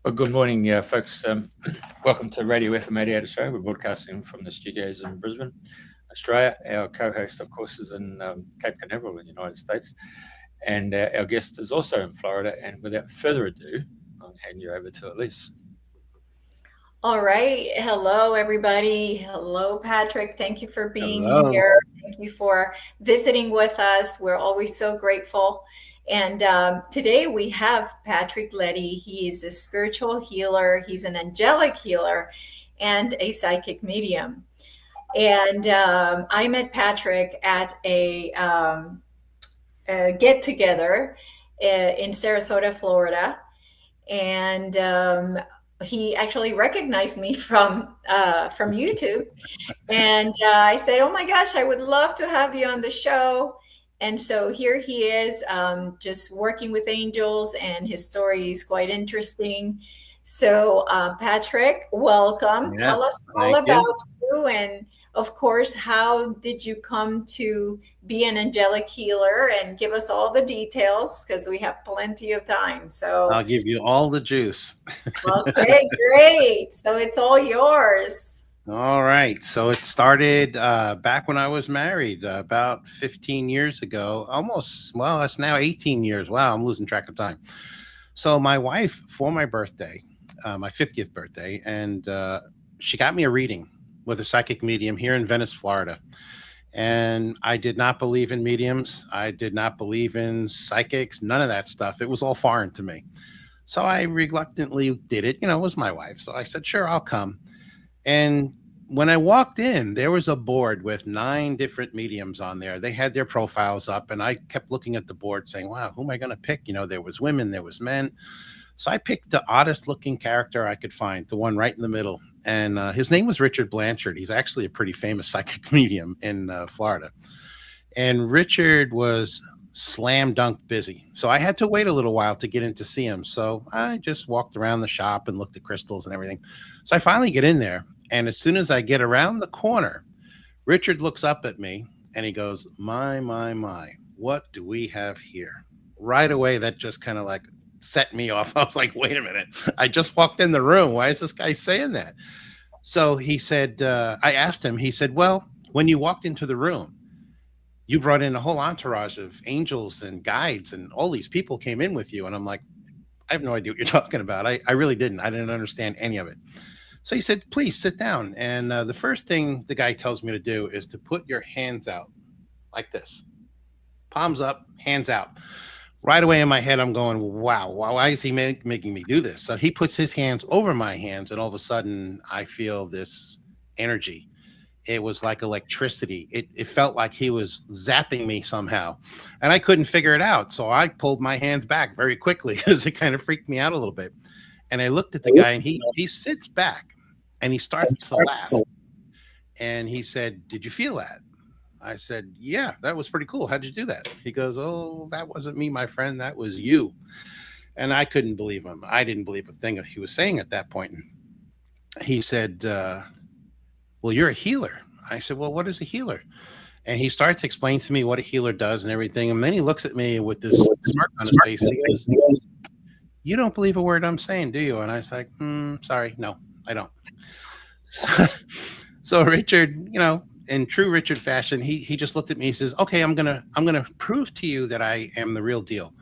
Well, good morning, folks. Welcome to Radio FM 88 Australia. We're broadcasting from the studios in Brisbane, Australia. Our co-host, of course, is in Cape Canaveral in the United States, and our guest is also in Florida. And without further ado, I'll hand you over to Elise. All right. Hello, everybody. Hello, Patrick. Thank you for being Hello. here. Thank you for visiting with us. We're always so grateful. And today we have Patrick Leddy. He's a spiritual healer, he's an angelic healer, and a psychic medium. And I met Patrick at a get together in Sarasota, Florida. And he actually recognized me from YouTube, and I said, "Oh my gosh, I would love to have you on the show." And so here he is, just working with angels, and his story is quite interesting. So, Patrick, welcome. Yeah, Tell us all thank you. about you, and of course, how did you come to be an angelic healer? And give us all the details because we have plenty of time. So, I'll give you all the juice. okay, great. So it's all yours. All right. So it started back when I was married about 15 years ago. Almost, well, that's now 18 years. Wow, I'm losing track of time. So my wife, for my birthday, my 50th birthday, and she got me a reading with a psychic medium here in Venice, Florida. And I did not believe in mediums. I did not believe in psychics, none of that stuff. It was all foreign to me. So I reluctantly did it. It was my wife. So I said, sure, I'll come. And when I walked in, there was a board with 9 different mediums on there. They had their profiles up, and I kept looking at the board saying, wow, who am I going to pick? There was women, there was men. So I picked the oddest looking character I could find, the one right in the middle. And his name was Richard Blanchard. He's actually a pretty famous psychic medium in Florida. And Richard was slam dunk busy. So I had to wait a little while to get in to see him. So I just walked around the shop and looked at crystals and everything. So I finally get in there. And as soon as I get around the corner, Richard looks up at me and he goes, my, what do we have here? Right away, that just kind of like set me off. I was like, wait a minute. I just walked in the room. Why is this guy saying that? So he said, I asked him, he said, well, when you walked into the room, you brought in a whole entourage of angels and guides, and all these people came in with you. And I'm like, I have no idea what you're talking about. I really didn't. I didn't understand any of it. So he said, please sit down. And the first thing the guy tells me to do is to put your hands out like this, palms up, hands out. Right away in my head, I'm going, wow, why is he making me do this? So he puts his hands over my hands, and all of a sudden I feel this energy. It was like electricity. It felt like he was zapping me somehow, and I couldn't figure it out. So I pulled my hands back very quickly because it kind of freaked me out a little bit. And I looked at the guy, and he sits back and he starts to laugh. And he said, did you feel that? I said, yeah, that was pretty cool. How'd you do that? He goes, oh, that wasn't me, my friend. That was you. And I couldn't believe him. I didn't believe a thing he was saying at that point. He said, well, you're a healer. I said, well, what is a healer? And he starts to explain to me what a healer does and everything. And then he looks at me with this smirk on his face and he goes, you don't believe a word I'm saying, do you? And I was like, sorry, no, I don't. So Richard, in true Richard fashion, he just looked at me. He says, okay, I'm gonna prove to you that I am the real deal.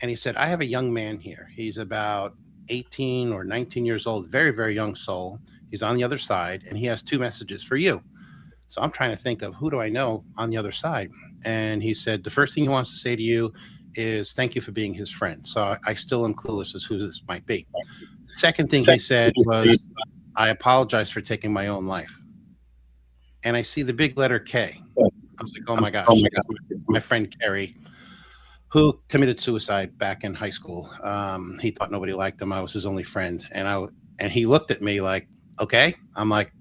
And he said, I have a young man here. He's about 18 or 19 years old, very, very young soul. He's on the other side, and he has 2 messages for you. So I'm trying to think of who do I know on the other side. And he said, the first thing he wants to say to you is thank you for being his friend. So I still am clueless as who this might be. Second thing he said was, I apologize for taking my own life. And I see the big letter K. I was like, oh my gosh, my friend Kerry, who committed suicide back in high school. He thought nobody liked him. I was his only friend. And he looked at me like, okay. I'm like,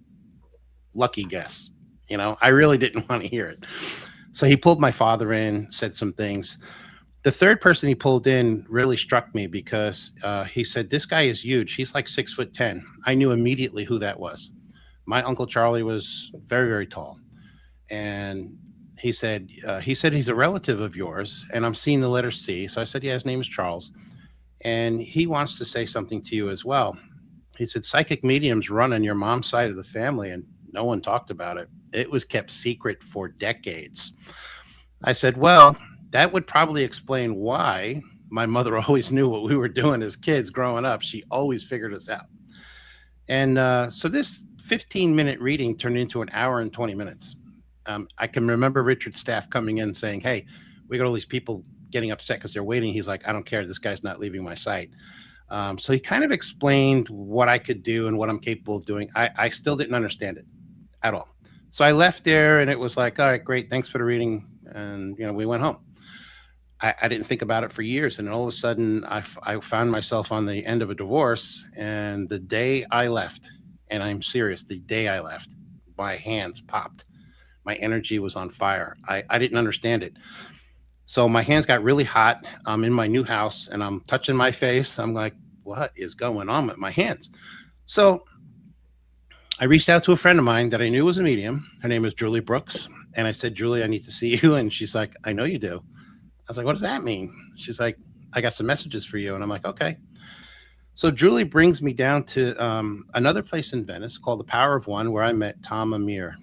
lucky guess. I really didn't want to hear it. So he pulled my father in, said some things. The third person he pulled in really struck me because he said, this guy is huge. He's like 6'10". I knew immediately who that was. My Uncle Charlie was very, very tall. And he said he's a relative of yours. And I'm seeing the letter C. So I said, yeah, his name is Charles. and he wants to say something to you as well. He said, psychic mediums run on your mom's side of the family, and no one talked about it. It was kept secret for decades. I said, well, that would probably explain why my mother always knew what we were doing as kids growing up. She always figured us out. And so this 15-minute reading turned into an hour and 20 minutes. I can remember Richard's staff coming in saying, hey, we got all these people getting upset because they're waiting. He's like, I don't care. This guy's not leaving my site. So he kind of explained what I could do and what I'm capable of doing. I still didn't understand it at all. So I left there and it was like, all right, great. Thanks for the reading. And, we went home. I didn't think about it for years. And all of a sudden I found myself on the end of a divorce. And the day I left, and I'm serious, the day I left, my hands popped. My energy was on fire. I didn't understand it. So my hands got really hot. I'm in my new house and I'm touching my face. I'm like, what is going on with my hands? So I reached out to a friend of mine that I knew was a medium. Her name is Julie Brooks. And I said, Julie, I need to see you. And she's like, I know you do. I was like, what does that mean? She's like, I got some messages for you. And I'm like, okay. So Julie brings me down to another place in Venice called the Power of One, where I met Tom Amir.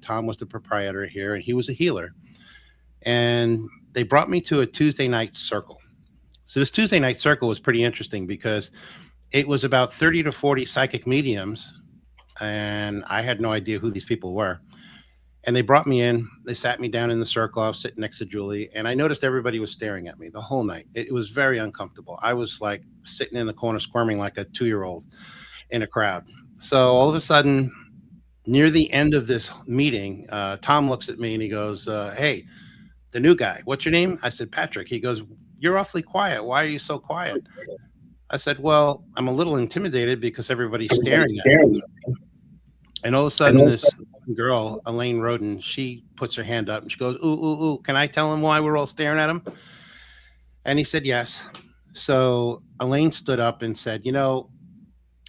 Tom was the proprietor here, and he was a healer. And they brought me to a Tuesday night circle. So this Tuesday night circle was pretty interesting because it was about 30 to 40 psychic mediums, and I had no idea who these people were. And they brought me in, they sat me down in the circle. I was sitting next to Julie, and I noticed everybody was staring at me the whole night. It was very uncomfortable. I was like sitting in the corner squirming like a 2-year-old in a crowd. So all of a sudden, near the end of this meeting, Tom looks at me and he goes, hey, the new guy, what's your name? I said, Patrick. He goes, you're awfully quiet. Why are you so quiet? I said, well, I'm a little intimidated because everybody's staring at me. And all of a sudden, this girl, Elaine Roden, she puts her hand up and she goes, ooh, can I tell him why we're all staring at him? And he said, yes. So Elaine stood up and said,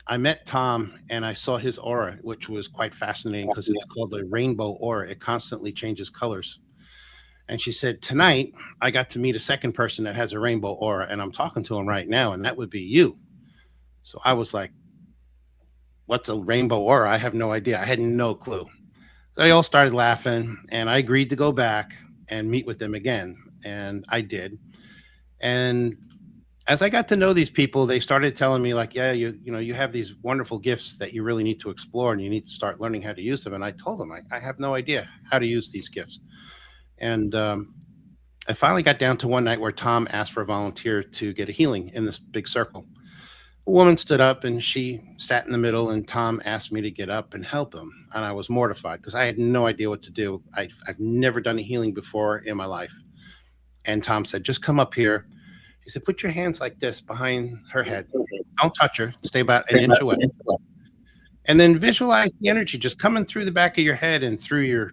I met Tom and I saw his aura, which was quite fascinating because it's called the rainbow aura. It constantly changes colors. And she said, tonight, I got to meet a second person that has a rainbow aura, and I'm talking to him right now, and that would be you. So I was like, what's a rainbow aura? I have no idea. I had no clue. So they all started laughing, and I agreed to go back and meet with them again. And I did. And as I got to know these people, they started telling me like, yeah, you have these wonderful gifts that you really need to explore, and you need to start learning how to use them. And I told them, I have no idea how to use these gifts. And I finally got down to one night where Tom asked for a volunteer to get a healing in this big circle. A woman stood up and she sat in the middle, and Tom asked me to get up and help him. And I was mortified because I had no idea what to do. I've never done a healing before in my life. And Tom said, just come up here. He said, put your hands like this behind her head. Don't touch her. Stay about an inch away. And then visualize the energy just coming through the back of your head and through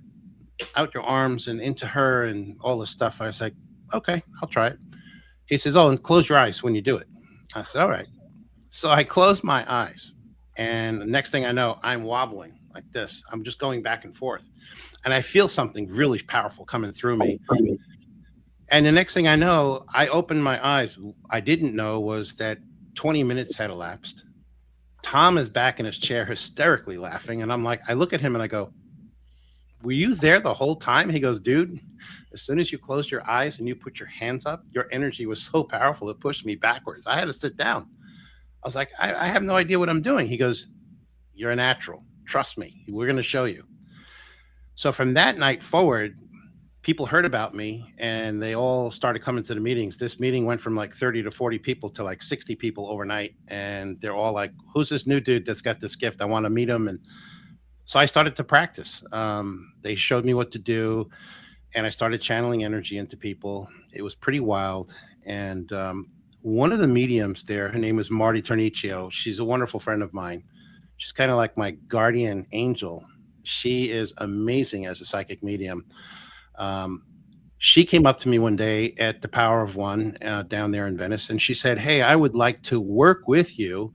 out your arms and into her and all this stuff. And I was like, okay, I'll try it. He says, oh, and close your eyes when you do it. I said, all right. So I closed my eyes, and the next thing I know, I'm wobbling like this. I'm just going back and forth, and I feel something really powerful coming through me. And the next thing I know, I opened my eyes. I didn't know was that 20 minutes had elapsed. Tom is back in his chair, hysterically laughing. And I'm like, I look at him and I go, were you there the whole time? He goes, dude, as soon as you closed your eyes and you put your hands up, your energy was so powerful, it pushed me backwards. I had to sit down. I was like, I have no idea what I'm doing. He goes, you're a natural. Trust me. We're going to show you. So from that night forward, people heard about me and they all started coming to the meetings. This meeting went from like 30 to 40 people to like 60 people overnight. And they're all like, who's this new dude that's got this gift? I want to meet him. And so I started to practice. They showed me what to do, and I started channeling energy into people. It was pretty wild. And one of the mediums there, her name is Marty Terniccio. She's a wonderful friend of mine. She's kind of like my guardian angel. She is amazing as a psychic medium. She came up to me one day at the Power of One down there in Venice, and she said, hey, I would like to work with you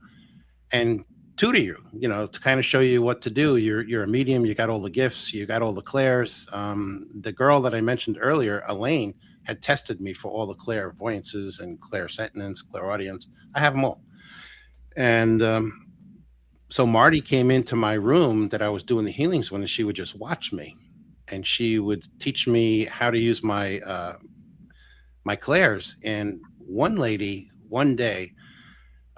and tutor you, to kind of show you what to do. You're a medium. You got all the gifts. You got all the clairs. The girl that I mentioned earlier, Elaine, had tested me for all the clairvoyances and clairsentience, clairaudience. I have them all. And so Marty came into my room that I was doing the healings when, and she would just watch me, and she would teach me how to use my my clairs. And one lady, one day,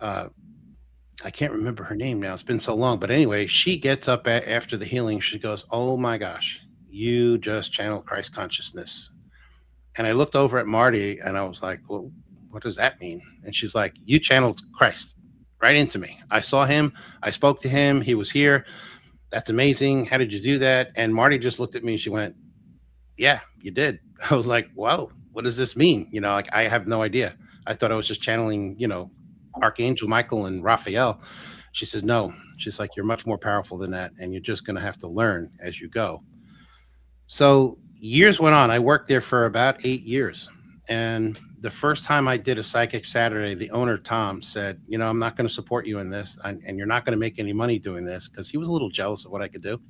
I can't remember her name now. It's been so long. But anyway, she gets up after the healing. She goes, "Oh my gosh, you just channeled Christ consciousness." And I looked over at Marty and I was like, "Well, what does that mean?" And she's like, "You channeled Christ right into me. I saw him. I spoke to him. He was here. That's amazing. How did you do that?" And Marty just looked at me and she went, "Yeah, you did." I was like, "Wow, what does this mean?" You know, like, I have no idea. I thought I was just channeling, you know, Archangel Michael and Raphael. She says, "No." She's like, "You're much more powerful than that. And you're just going to have to learn as you go." So years went on. I worked there for about 8 years. And the first time I did a Psychic Saturday, the owner, Tom, said, "You know, I'm not going to support you in this. And you're not going to make any money doing this," because he was a little jealous of what I could do.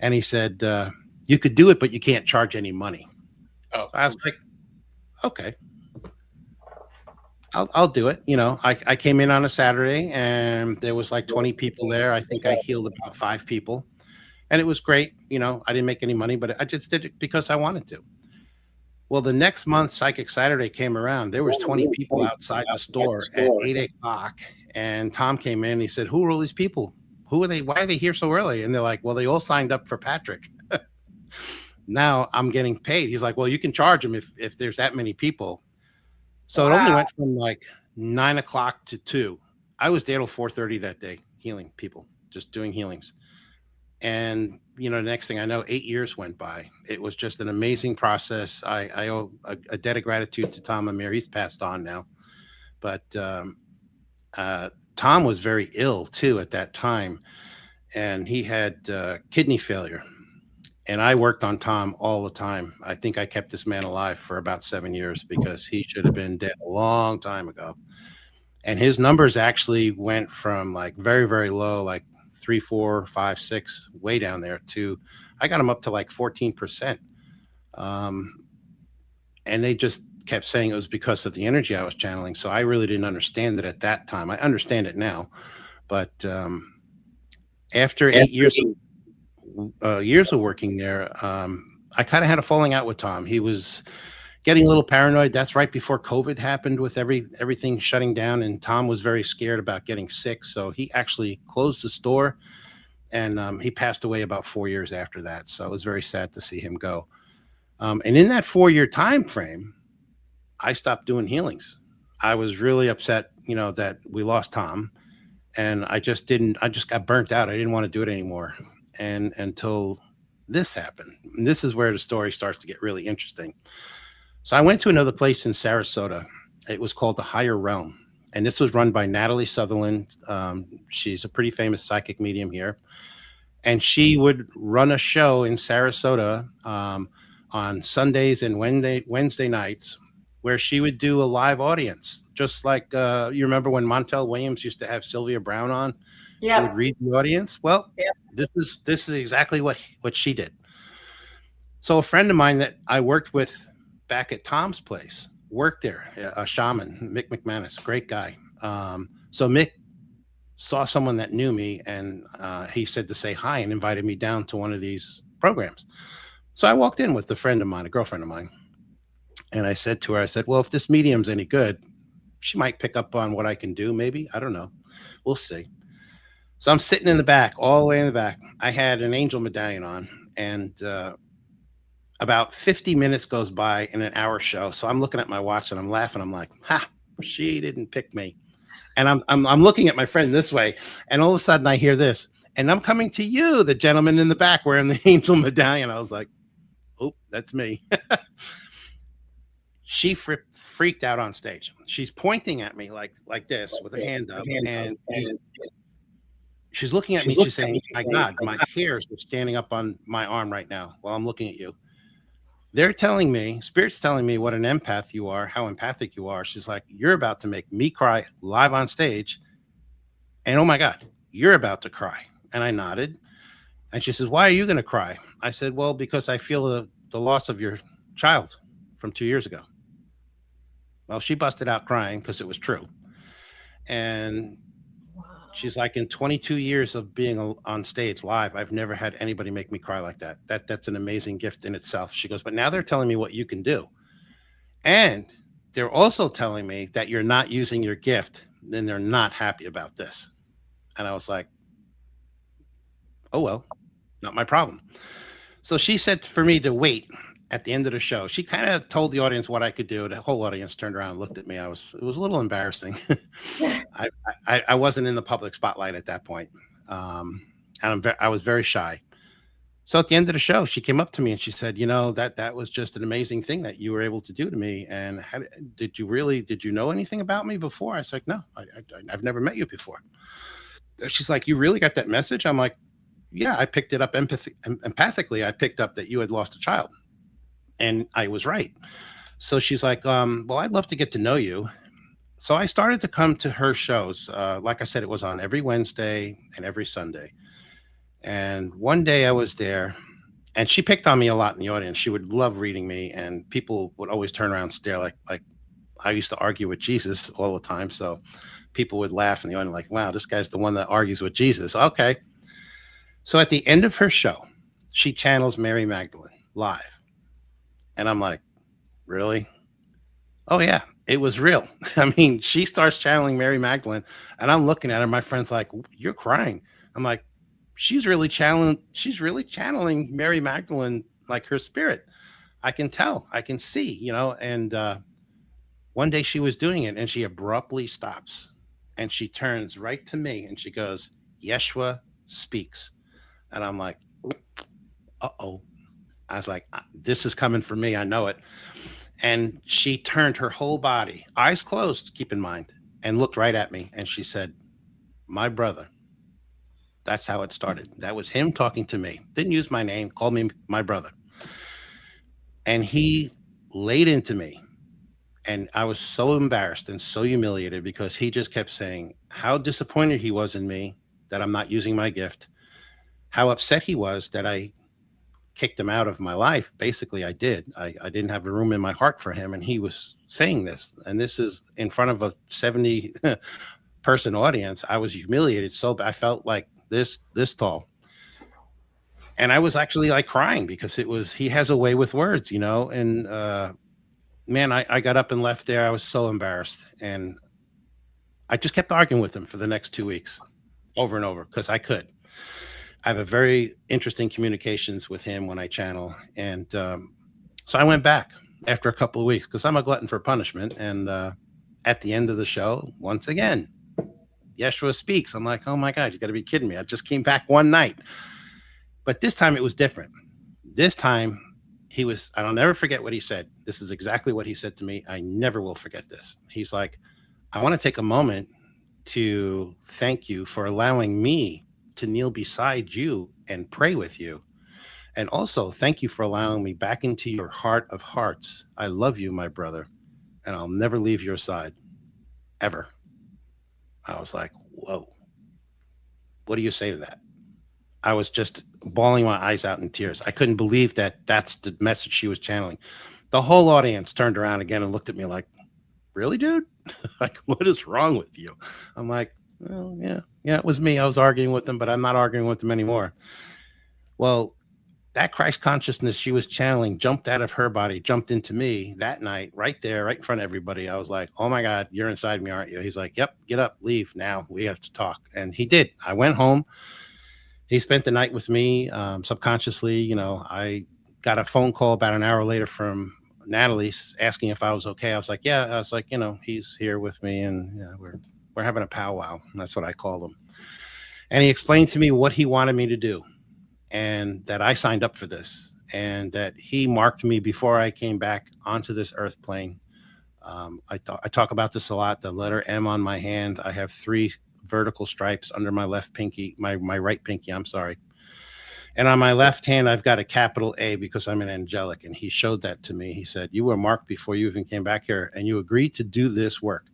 And he said, "You could do it, but you can't charge any money." Oh, I was like, "Okay, I'll do it." You know, I came in on a Saturday and there was like 20 people there. I think I healed about 5 people, and it was great. You know, I didn't make any money, but I just did it because I wanted to. Well, the next month, Psychic Saturday came around. There was 20 people outside the store at 8 o'clock, and Tom came in. He said, "Who are all these people? Who are they? Why are they here so early?" And they're like, "Well, they all signed up for Patrick." Now I'm getting paid. He's like, "Well, you can charge them if there's that many people." So it only went from like 9 o'clock to 2. I was there till 4:30 that day, healing people, just doing healings. And, you know, the next thing I know, 8 years went by. It was just an amazing process. I owe a debt of gratitude to Tom Amir. He's passed on now. But Tom was very ill too at that time. And he had kidney failure. And I worked on Tom all the time. I think I kept this man alive for about 7 years because he should have been dead a long time ago. And his numbers actually went from like very, very low, like 3, 4, 5, 6, way down there, to I got him up to like 14%. And they just kept saying it was because of the energy I was channeling. So I really didn't understand it at that time. I understand it now. But after 8 years of working there, I kind of had a falling out with Tom. He was getting a little paranoid. That's right before COVID happened, with everything shutting down, and Tom was very scared about getting sick. So he actually closed the store, and he passed away about 4 years after that. So it was very sad to see him go. And in that 4-year time frame, I stopped doing healings. I was really upset, you know, that we lost Tom, and I just got burnt out. I didn't want to do it anymore. And until this happened, and this is where the story starts to get really interesting. So I went to another place in Sarasota. It was called the Higher Realm, and this was run by Natalie Sutherland. She's a pretty famous psychic medium here, and she would run a show in Sarasota on Sundays and Wednesday nights, where she would do a live audience, just like you remember when Montel Williams used to have Sylvia Brown on. Yeah. She would read the audience. Well, this is exactly what she did. So a friend of mine that I worked with back at Tom's place worked there, a shaman, Mick McManus, great guy. So Mick saw someone that knew me, and he said to say hi and invited me down to one of these programs. So I walked in with a friend of mine, a girlfriend of mine, and I said to her, I said, "Well, if this medium's any good, she might pick up on what I can do, maybe. I don't know. We'll see." So I'm sitting in the back, all the way in the back. I had an angel medallion on, and about 50 minutes goes by in an hour show. So I'm looking at my watch and I'm laughing. I'm like, "Ha, she didn't pick me." And I'm looking at my friend this way, and all of a sudden I hear this, "And I'm coming to you, the gentleman in the back wearing the angel medallion." I was like, "Oh, that's me." She freaked out on stage. She's pointing at me like this with her hand up, and she's looking at me. She's saying, "My God, my hairs are standing up on my arm right now while I'm looking at you. They're telling me, Spirit's telling me what an empath you are, how empathic you are." She's like, "You're about to make me cry live on stage. And oh my God, you're about to cry." And I nodded. And she says, "Why are you going to cry?" I said, "Well, because I feel the loss of your child." from 2 years ago. Well, she busted out crying because it was true. And Wow. she's like, in 22 years of being on stage live, I've never had anybody make me cry like that. That's an amazing gift in itself. She goes, but now they're telling me what you can do. And they're also telling me that you're not using your gift. Then they're not happy about this. And I was like, oh, well, not my problem. So she said for me to wait at the end of the show. She kind of told the audience what I could do. The whole audience turned around and looked at me. It was a little embarrassing. I wasn't in the public spotlight at that point. And I was very shy. So at the end of the show, she came up to me and she said, that was just an amazing thing that you were able to do to me. And did you know anything about me before? I was like, no, I've never met you before. She's like, you really got that message? I'm like, yeah, I picked it up empathically. I picked up that you had lost a child. And I was right. So she's like, well, I'd love to get to know you. So I started to come to her shows. Like I said, it was on every Wednesday and every Sunday. And one day I was there and she picked on me a lot in the audience. She would love reading me and people would always turn around and stare like I used to argue with Jesus all the time. So people would laugh in the audience like, wow, this guy's the one that argues with Jesus. Okay. So at the end of her show, she channels Mary Magdalene live. And I'm like, really? Oh, yeah, it was real. I mean, she starts channeling Mary Magdalene and I'm looking at her. My friend's like, you're crying. I'm like, she's really channeling Mary Magdalene, like her spirit. I can tell, I can see, and one day she was doing it and she abruptly stops and she turns right to me and she goes, Yeshua speaks. And I'm like, uh-oh. I was like, this is coming for me. I know it. And she turned her whole body, eyes closed, keep in mind, and looked right at me. And she said, my brother. That's how it started. That was him talking to me. Didn't use my name, called me my brother. And he laid into me. And I was so embarrassed and so humiliated because he just kept saying how disappointed he was in me that I'm not using my gift, how upset he was that I kicked him out of my life. Basically, I did. I didn't have a room in my heart for him. And he was saying this. And this is in front of a 70 person audience. I was humiliated. So I felt like this tall. And I was actually like crying because he has a way with words, and man, I got up and left there. I was so embarrassed. And I just kept arguing with him for the next 2 weeks over and over because I could. I have a very interesting communications with him when I channel. And so I went back after a couple of weeks because I'm a glutton for punishment. And at the end of the show, once again, Yeshua speaks. I'm like, oh my God, you got to be kidding me. I just came back one night. But this time it was different. This time I'll never forget what he said. This is exactly what he said to me. I never will forget this. He's like, I want to take a moment to thank you for allowing me to kneel beside you and pray with you. And also thank you for allowing me back into your heart of hearts. I love you, my brother, and I'll never leave your side ever. I was like, whoa, what do you say to that? I was just bawling my eyes out in tears. I couldn't believe that that's the message she was channeling. The whole audience turned around again and looked at me like, really, dude? Like, what is wrong with you? I'm like, well, yeah, it was me. I was arguing with them, but I'm not arguing with them anymore. Well, that Christ consciousness she was channeling jumped out of her body, jumped into me that night, right there, right in front of everybody. I was like, oh my God, you're inside me, aren't you? He's like, yep, get up, leave now. We have to talk. And he did. I went home. He spent the night with me. Subconsciously, I got a phone call about an hour later from Natalie asking if I was okay. I was like, yeah. I was like, he's here with me and we're having a powwow. That's what I call him. And he explained to me what he wanted me to do and that I signed up for this and that he marked me before I came back onto this earth plane. I talk about this a lot. The letter M on my hand. I have 3 vertical stripes under my left pinky, my right pinky, I'm sorry. And on my left hand, I've got a capital A because I'm an angelic. And he showed that to me. He said, you were marked before you even came back here and you agreed to do this work.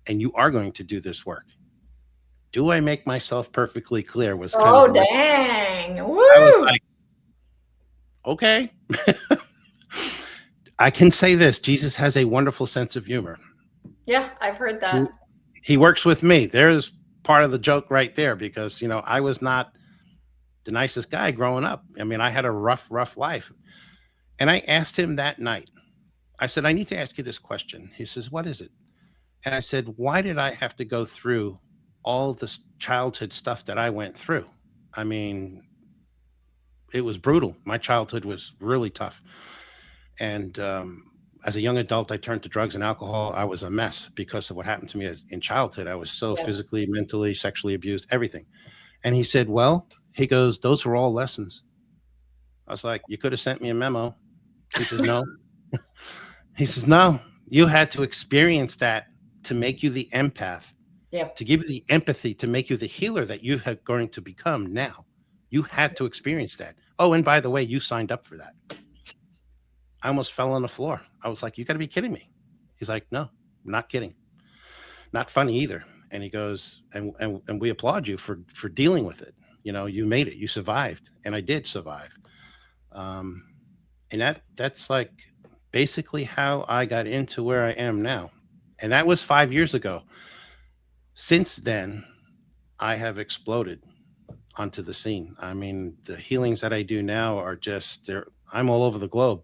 And you are going to do this work. Do I make myself perfectly clear? Was kind of like, dang. Woo! I was like, okay. I can say this: Jesus has a wonderful sense of humor. Yeah, I've heard that. He works with me. There's part of the joke right there, because I was not the nicest guy growing up. I mean, I had a rough life. And I asked him that night, I said, I need to ask you this question. He says, what is it? And I said, why did I have to go through all this childhood stuff that I went through? I mean, it was brutal. My childhood was really tough. And as a young adult, I turned to drugs and alcohol. I was a mess because of what happened to me in childhood. I was so physically, mentally, sexually abused, everything. And he said, well, he goes, those were all lessons. I was like, you could have sent me a memo. He says, no. He says, no, you had to experience that to make you the empath, to give you the empathy, to make you the healer that you are going to become now. You had to experience that. Oh, and by the way, you signed up for that. I almost fell on the floor. I was like, you got to be kidding me. He's like, no, I'm not kidding. Not funny either. And he goes, and we applaud you for dealing with it. You made it. You survived. And I did survive. And that's like basically how I got into where I am now. And that was 5 years ago. Since then, I have exploded onto the scene. I mean, the healings that I do now are just I'm all over the globe.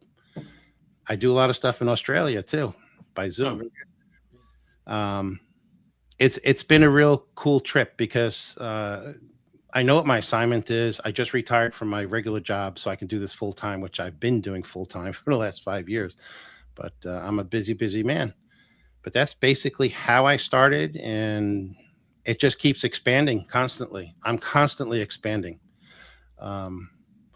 I do a lot of stuff in Australia too, by Zoom. It's been a real cool trip because I know what my assignment is. I just retired from my regular job, so I can do this full time, which I've been doing full time for the last 5 years. But I'm a busy man. But that's basically how I started, and it just keeps expanding constantly. I'm constantly expanding.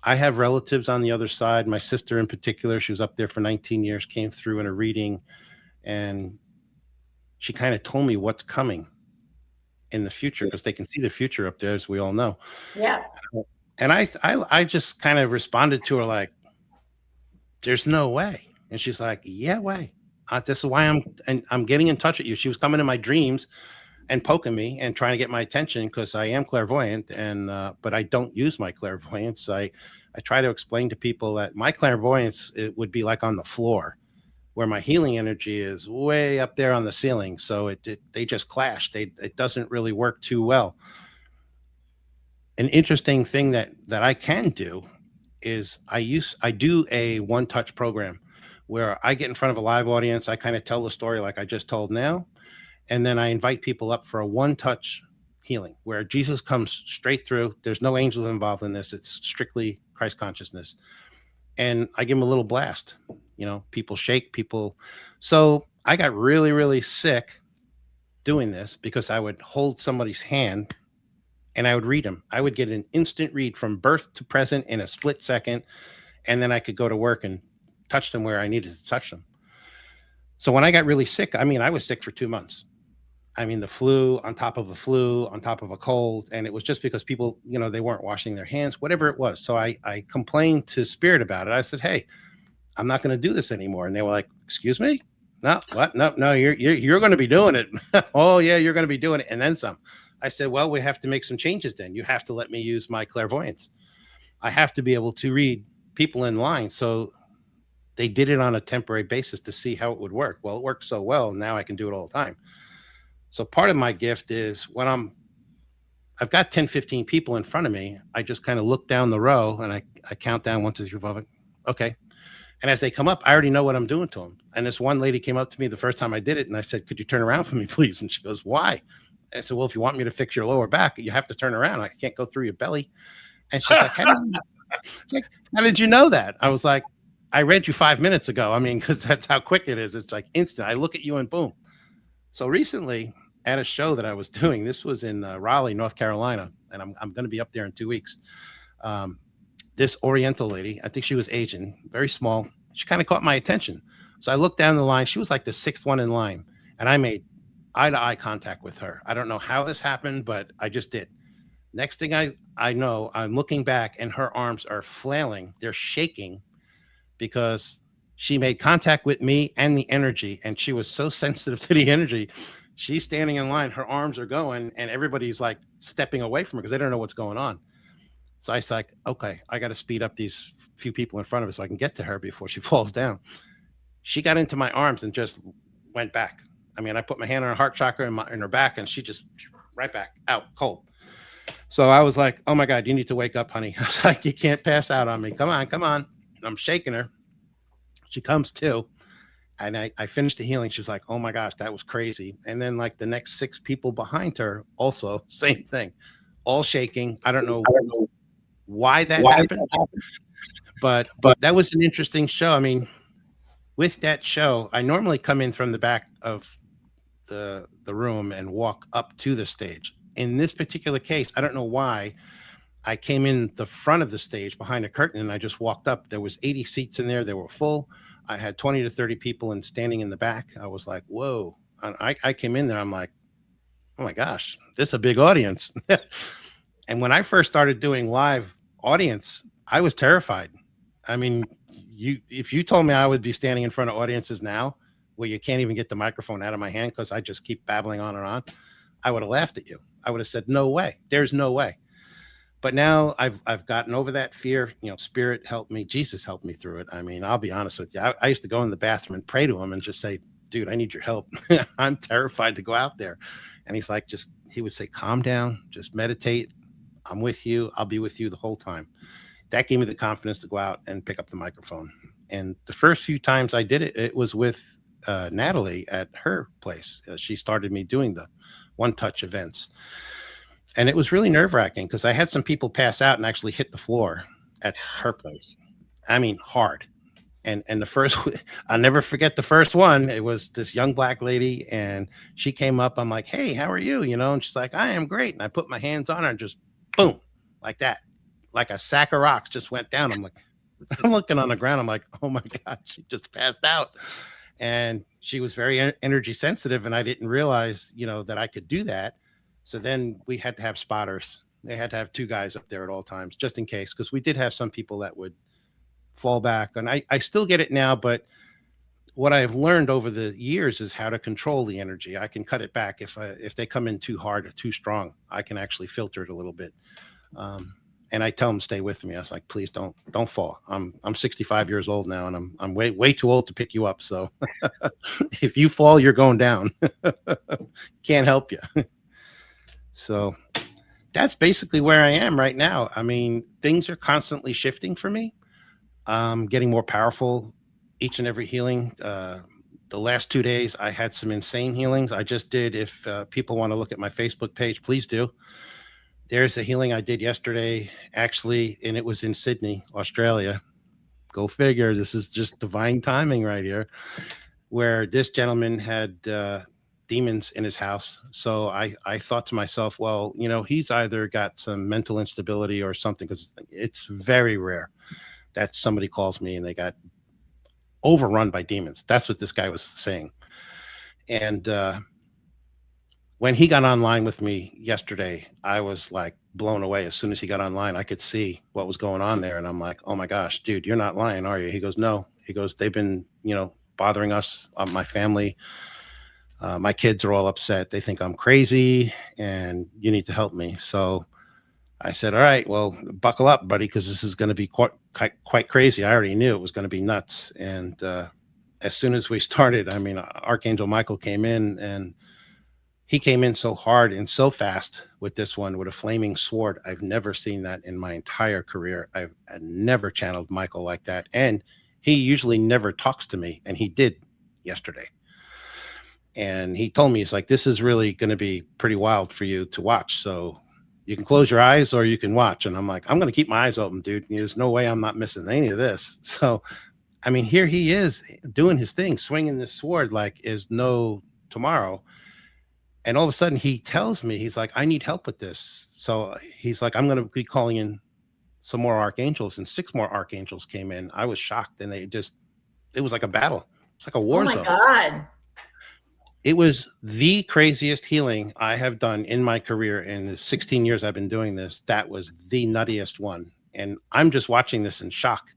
I have relatives on the other side. My sister in particular, she was up there for 19 years, came through in a reading, and she kind of told me what's coming in the future, because they can see the future up there, as we all know. Yeah. And I just kind of responded to her like, there's no way. And she's like, yeah, way. This is why I'm getting in touch with you. She was coming in my dreams and poking me and trying to get my attention, because I am clairvoyant, and but I don't use my clairvoyance. I try to explain to people that my clairvoyance, it would be like on the floor, where my healing energy is way up there on the ceiling. So they just clash. It doesn't really work too well. An interesting thing that I can do is I do a one-touch program where I get in front of a live audience. I kind of tell the story like I just told now. And then I invite people up for a one-touch healing where Jesus comes straight through. There's no angels involved in this. It's strictly Christ consciousness. And I give them a little blast. People shake, So I got really, really sick doing this, because I would hold somebody's hand and I would read them. I would get an instant read from birth to present in a split second. And then I could go to work and touch them where I needed to touch them. So when I got really sick, I mean, I was sick for 2 months. I mean, the flu on top of a flu, on top of a cold. And it was just because people, they weren't washing their hands, whatever it was. So I complained to Spirit about it. I said, hey, I'm not going to do this anymore. And they were like, excuse me? No, what? No, you're going to be doing it. Oh yeah, you're going to be doing it. And then some. I said, well, we have to make some changes then. You have to let me use my clairvoyance. I have to be able to read people in line. So they did it on a temporary basis to see how it would work. Well, it worked so well. Now I can do it all the time. So part of my gift is when I've got 10, 15 people in front of me, I just kind of look down the row and I count down 1, 2, 3, 4, 5. Okay. And as they come up, I already know what I'm doing to them. And this one lady came up to me the first time I did it. And I said, could you turn around for me, please? And she goes, why? I said, well, if you want me to fix your lower back, you have to turn around. I can't go through your belly. And she's like, how did you know that? I was like, I read you 5 minutes ago. I mean, because that's how quick it is. It's like instant. I look at you and boom. So recently at a show that I was doing, this was in Raleigh, North Carolina, and I'm going to be up there in 2 weeks. This Oriental lady, I think she was Asian, very small. She kind of caught my attention. So I looked down the line. She was like the 6th one in line, and I made eye-to-eye contact with her. I don't know how this happened, but I just did. Next thing I know, I'm looking back, and her arms are flailing. They're shaking because she made contact with me and the energy, and she was so sensitive to the energy. She's standing in line, her arms are going, and everybody's like stepping away from her because they don't know what's going on. So I was like, okay, I got to speed up these few people in front of us so I can get to her before she falls down. she got into my arms and just went back. I mean, I put my hand on her heart chakra in her back, and she just right back out cold. So I was like, oh my God, you need to wake up, honey. I was like, you can't pass out on me. Come on, come on. I'm shaking her. She comes to, and I finished the healing. She's like, oh my gosh, that was crazy. And then like the next 6 people behind her, also same thing, all shaking. I don't know why that happened, but that was an interesting show. I mean, with that show, I normally come in from the back of the room and walk up to the stage. In this particular case, I don't know why I came in the front of the stage behind a curtain, and I just walked up. There was 80 seats in there. They were full. I had 20 to 30 people and standing in the back. I was like, whoa. And I came in there. I'm like, oh my gosh, this is a big audience. And when I first started doing live audience, I was terrified. I mean, if you told me I would be standing in front of audiences now where you can't even get the microphone out of my hand because I just keep babbling on and on, I would have laughed at you. I would have said, no way. There's no way. But now I've gotten over that fear. You know, Spirit helped me. Jesus helped me through it. I mean, I'll be honest with you. I used to go in the bathroom and pray to him and just say, dude, I need your help. I'm terrified to go out there. And he's like, he would say, calm down, just meditate. I'm with you. I'll be with you the whole time. That gave me the confidence to go out and pick up the microphone. And the first few times I did it, it was with Natalie at her place. She started me doing the one-touch events. And it was really nerve-wracking because I had some people pass out and actually hit the floor at her place. I mean, hard. And the first, I'll never forget the first one. It was this young Black lady, and she came up. I'm like, hey, how are you? You know, and she's like, I am great. And I put my hands on her and just boom, like that. Like a sack of rocks just went down. I'm like, I'm looking on the ground. I'm like, oh my God, she just passed out. And she was very energy sensitive. And I didn't realize, you know, that I could do that. So then we had to have spotters. They had to have 2 guys up there at all times, just in case, because we did have some people that would fall back. And I still get it now, but what I've learned over the years is how to control the energy. I can cut it back if they come in too hard or too strong. I can actually filter it a little bit. And I tell them stay with me. I was like, please don't fall. I'm 65 years old now, and I'm way too old to pick you up. So if you fall, you're going down. Can't help you. So that's basically where I am right now. I mean, things are constantly shifting for me. Getting more powerful each and every healing. The last 2 days, I had some insane healings. I just did. If people want to look at my Facebook page, please do. There's a healing I did yesterday, actually, and it was in Sydney, Australia. Go figure. This is just divine timing right here, where this gentleman had demons in his house. So I thought to myself, well, you know, he's either got some mental instability or something, because it's very rare that somebody calls me and they got overrun by demons. That's what this guy was saying. And when he got online with me yesterday, I was like blown away. As soon as he got online, I could see what was going on there. And I'm like, oh my gosh, dude, you're not lying, are you? He goes, no. He goes, they've been, you know, bothering us, my family. My kids are all upset. They think I'm crazy and you need to help me. So I said, all right, well, buckle up, buddy, because this is going to be quite crazy. I already knew it was going to be nuts. And as soon as we started, I mean, Archangel Michael came in, and he came in so hard and so fast with this one, with a flaming sword. I've never seen that in my entire career. I've never channeled Michael like that. And he usually never talks to me, and he did yesterday. And he told me, he's like, this is really going to be pretty wild for you to watch. So you can close your eyes or you can watch. And I'm like, I'm going to keep my eyes open, dude. There's no way I'm not missing any of this. So, I mean, here he is doing his thing, swinging this sword like is no tomorrow. And all of a sudden he tells me, he's like, I need help with this. So he's like, I'm going to be calling in some more archangels, and 6 more archangels came in. I was shocked, and it was like a battle. It's like a war zone. Oh my God. It was the craziest healing I have done in my career. In the 16 years I've been doing this, that was the nuttiest one. And I'm just watching this in shock.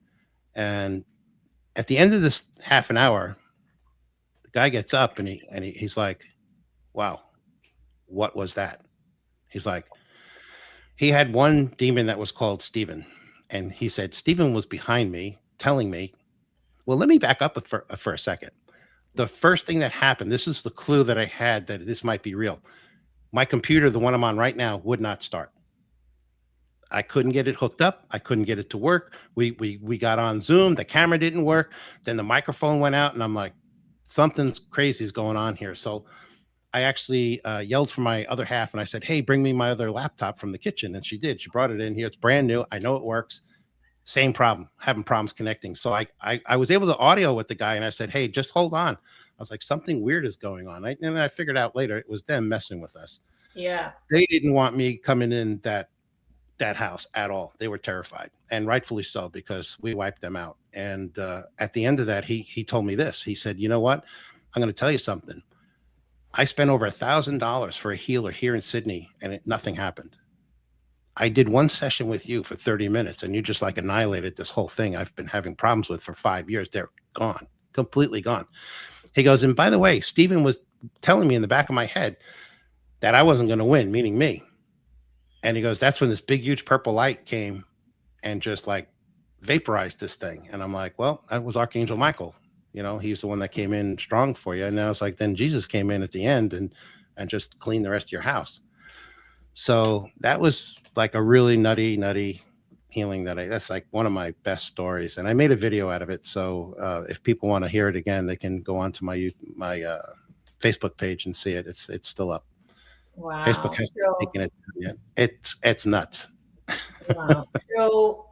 And at the end of this half an hour, the guy gets up and he's like, wow, what was that? He's like, he had one demon that was called Stephen. And he said, Stephen was behind me telling me Well, let me back up for a second. The first thing that happened, this is the clue that I had that this might be real. My computer, the one I'm on right now, would not start. I couldn't get it hooked up. I couldn't get it to work. We got on Zoom. The camera didn't work. Then the microphone went out, and I'm like, something's crazy is going on here. So I actually yelled for my other half, and I said, hey, bring me my other laptop from the kitchen. And she did. She brought it in here. It's brand new. I know it works. Same problem, having problems connecting. So I was able to audio with the guy, and I said, hey, just hold on. I was like, something weird is going on. And I figured out later it was them messing with us. Yeah. They didn't want me coming in that house at all. They were terrified, and rightfully so, because we wiped them out. And at the end of that, he told me this. He said, you know what? I'm going to tell you something. I spent over $1,000 for a healer here in Sydney, and nothing happened. I did one session with you for 30 minutes, and you just like annihilated this whole thing I've been having problems with for 5 years. They're gone, completely gone. He goes, and by the way, Stephen was telling me in the back of my head that I wasn't going to win, meaning me. And he goes, that's when this big, huge purple light came and just like vaporized this thing. And I'm like, well, that was Archangel Michael. You know, he's the one that came in strong for you. And I was like, then Jesus came in at the end and just cleaned the rest of your house. So that was like a really nutty healing that's like one of my best stories. And I made a video out of it. So if people want to hear it again, they can go onto my Facebook page and see it. It's still up. Wow. Facebook has taken it yet. It's nuts. Wow. So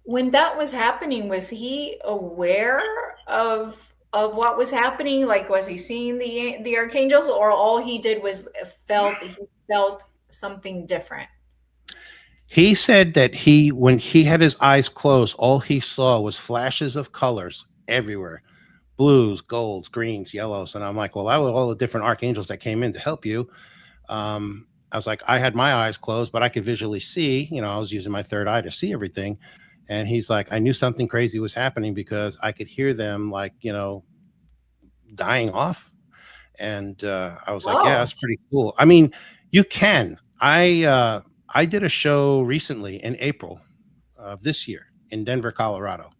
when that was happening, was he aware of what was happening? Like, was he seeing the archangels, or all he did was he felt something different? He said that when he had his eyes closed, all he saw was flashes of colors everywhere. Blues, golds, greens, yellows. And I'm like, well, that was all the different archangels that came in to help you. I was like, I had my eyes closed, but I could visually see, I was using my third eye to see everything. And he's like, I knew something crazy was happening because I could hear them like, dying off. And I was like, yeah, that's pretty cool. I mean, you can. I did a show recently in April of this year in Denver, Colorado.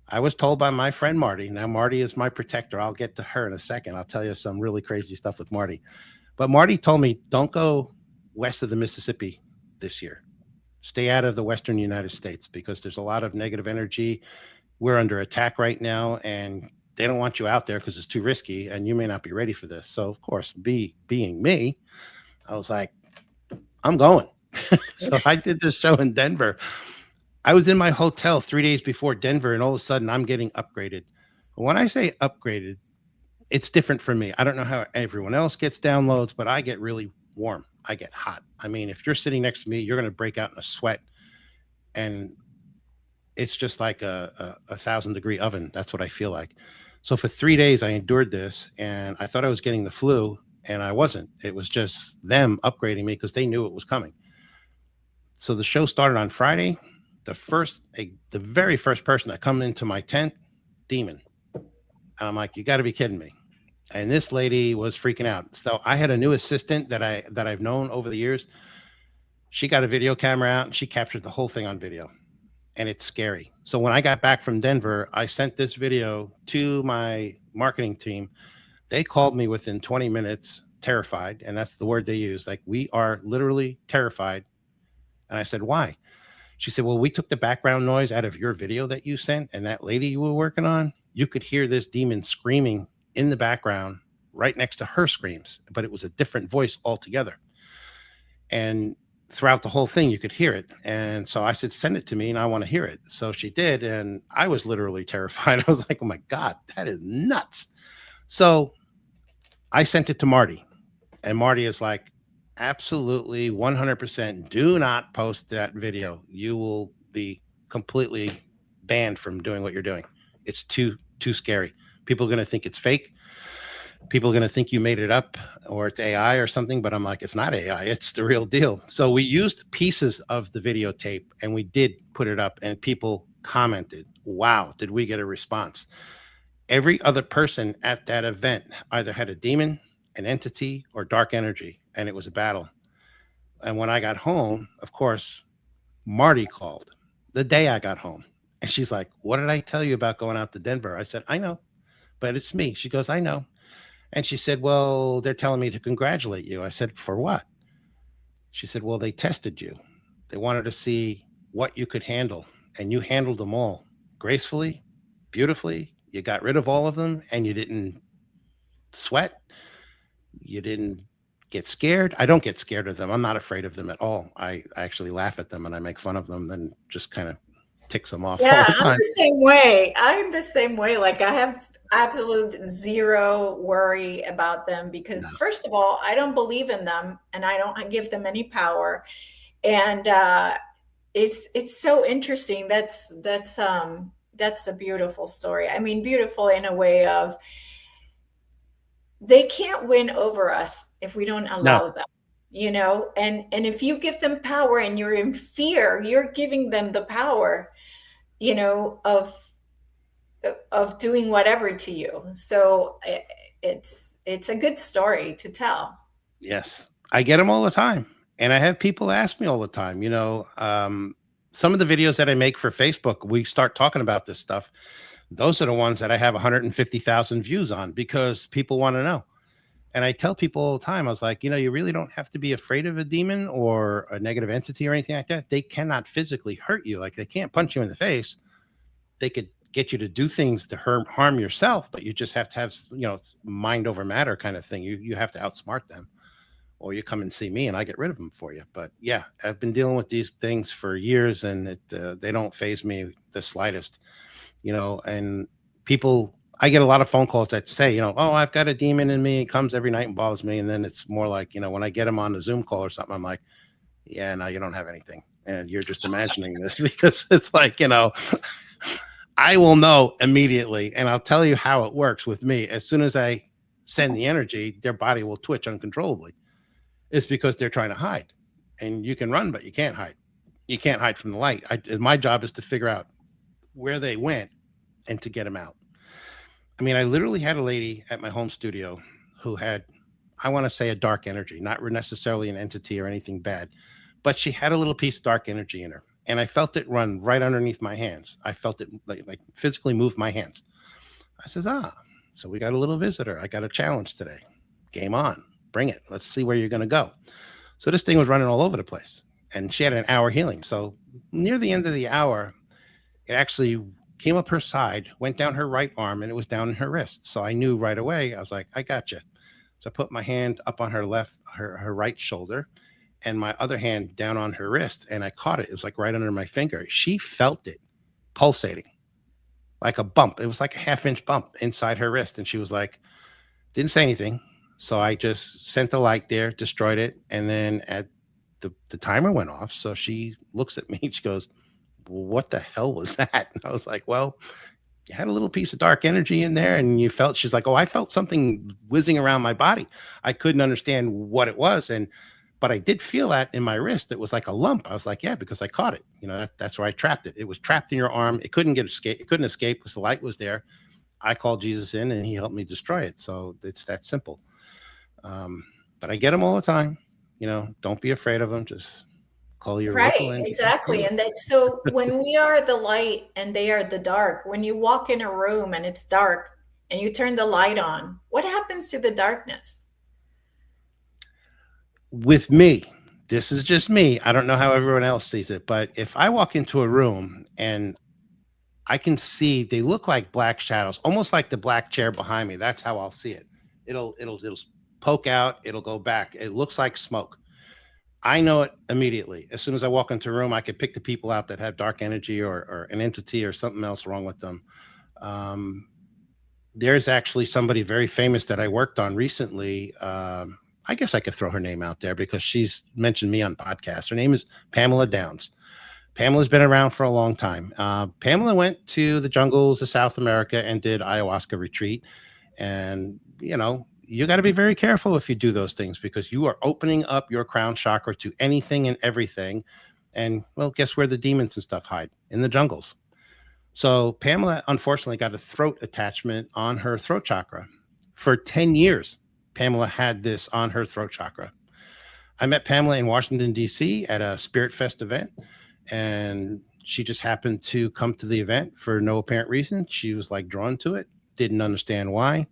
I was told by my friend Marty. Now, Marty is my protector. I'll get to her in a second. I'll tell you some really crazy stuff with Marty. But Marty told me, don't go west of the Mississippi this year. Stay out of the Western United States because there's a lot of negative energy. We're under attack right now, and they don't want you out there because it's too risky, and you may not be ready for this. So, of course, being me, I was like, I'm going. So I did this show in Denver. I was in my hotel 3 days before Denver, and all of a sudden I'm getting upgraded. When I say upgraded, it's different for me. I don't know how everyone else gets downloads, but I get really warm. I get hot. I mean, if you're sitting next to me, you're going to break out in a sweat, and it's just like a 1,000-degree oven. That's what I feel like. So for 3 days, I endured this, and I thought I was getting the flu, and I wasn't. It was just them upgrading me because they knew it was coming. So the show started on Friday. The very first person that come into my tent, demon. And I'm like, you got to be kidding me. And this lady was freaking out. So I had a new assistant that I've known over the years. She got a video camera out and she captured the whole thing on video. And it's scary. So when I got back from Denver, I sent this video to my marketing team. They called me within 20 minutes, terrified. And that's the word they use. Like, we are literally terrified. And I said, why? She said, well, we took the background noise out of your video that you sent, and that lady you were working on, you could hear this demon screaming in the background right next to her screams, but it was a different voice altogether. And throughout the whole thing, you could hear it. And so I said, send it to me and I want to hear it. So she did. And I was literally terrified. I was like, oh my God, that is nuts. So I sent it to Marty, and Marty is like, absolutely 100% do not post that video. You will be completely banned from doing what you're doing. It's too scary. People are going to think it's fake. People are going to think you made it up or it's AI or something, but I'm like, it's not AI, it's the real deal. So we used pieces of the videotape and we did put it up, and people commented, wow, did we get a response? Every other person at that event either had a demon, an entity, or dark energy, and it was a battle. And when I got home, of course, Marty called the day I got home, And she's like, what did I tell you about going out to Denver? I said, I know, but it's me. She goes, I know. And she said, well, they're telling me to congratulate you. I said, for what? She said, well, they tested you. They wanted to see what you could handle, and you handled them all gracefully, beautifully. You got rid of all of them, and you didn't sweat. You didn't get scared. I don't get scared of them. I'm not afraid of them at all. I actually laugh at them and I make fun of them, then just kind of ticks them off all Yeah, the I'm time. the same way. I'm the same way. Like I have absolute zero worry about them because No. first of all, I don't believe in them and I don't give them any power. And it's so interesting. That's a beautiful story. I mean, beautiful in a way of they can't win over us if we don't No. allow them, you know? And if you give them power and you're in fear, you're giving them the power, you know, of doing whatever to you. So it's a good story to tell. Yes. I get them all the time. And I have people ask me all the time, you know, some of the videos that I make for Facebook, we start talking about this stuff. Those are the ones that I have 150,000 views on because people want to know. And I tell people all the time, I was like, you know, you really don't have to be afraid of a demon or a negative entity or anything like that. They cannot physically hurt you. Like they can't punch you in the face. They could get you to do things to harm yourself, but you just have to have, you know, mind over matter kind of thing. You have to outsmart them, or you come and see me and I get rid of them for you. But yeah, I've been dealing with these things for years, and they don't faze me the slightest, you know. And people, I get a lot of phone calls that say, you know, oh, I've got a demon in me. It comes every night and bothers me. And then it's more like, you know, when I get them on the Zoom call or something, I'm like, yeah, no, you don't have anything. And you're just imagining this because it's like, you know, I will know immediately. And I'll tell you how it works with me. As soon as I send the energy, their body will twitch uncontrollably. It's because they're trying to hide. And you can run, but you can't hide. You can't hide from the light. My job is to figure out where they went and to get them out. I mean, I literally had a lady at my home studio who had, I want to say, a dark energy, not necessarily an entity or anything bad, but she had a little piece of dark energy in her. And I felt it run right underneath my hands. I felt it like physically move my hands. I says, so we got a little visitor. I got a challenge today. Game on. Bring it. Let's see where you're going to go. So this thing was running all over the place. And she had an hour healing. So near the end of the hour, it actually came up her side, went down her right arm, and it was down in her wrist. So I knew right away. I was like, I got you. So I put my hand up on her her right shoulder, and my other hand down on her wrist, and I caught it. It was like right under my finger. She felt it pulsating like a bump. It was like a half-inch bump inside her wrist. And she was like, didn't say anything. So I just sent the light there, destroyed it. And then at the timer went off. So she looks at me and she goes, well, what the hell was that? And I was like, well, you had a little piece of dark energy in there and you felt, she's like, oh, I felt something whizzing around my body. I couldn't understand what it was. But I did feel that in my wrist. It was like a lump. I was like, yeah, because I caught it. You know, that's where I trapped it. It was trapped in your arm. It couldn't escape. It couldn't escape because the light was there. I called Jesus in and he helped me destroy it. So it's that simple. But I get them all the time. You know, don't be afraid of them. Just call your local Right, and exactly. And that, so when we are the light and they are the dark, when you walk in a room and it's dark and you turn the light on, what happens to the darkness? With me, this is just me. I don't know how everyone else sees it, but if I walk into a room and I can see they look like black shadows, almost like the black chair behind me, that's how I'll see it. It'll poke out, it'll go back. It looks like smoke. I know it immediately. As soon as I walk into a room, I could pick the people out that have dark energy or an entity or something else wrong with them. There's actually somebody very famous that I worked on recently. I guess I could throw her name out there because she's mentioned me on podcasts. Her name is Pamela Downs. Pamela's been around for a long time. Pamela went to the jungles of South America and did ayahuasca retreat. And, you know, you got to be very careful if you do those things because you are opening up your crown chakra to anything and everything. And, well, guess where the demons and stuff hide? In the jungles. So Pamela, unfortunately, got a throat attachment on her throat chakra. For 10 years, Pamela had this on her throat chakra. I met Pamela in Washington, D.C. at a Spirit Fest event. And She just happened to come to the event for no apparent reason. She was like drawn to it, didn't understand why.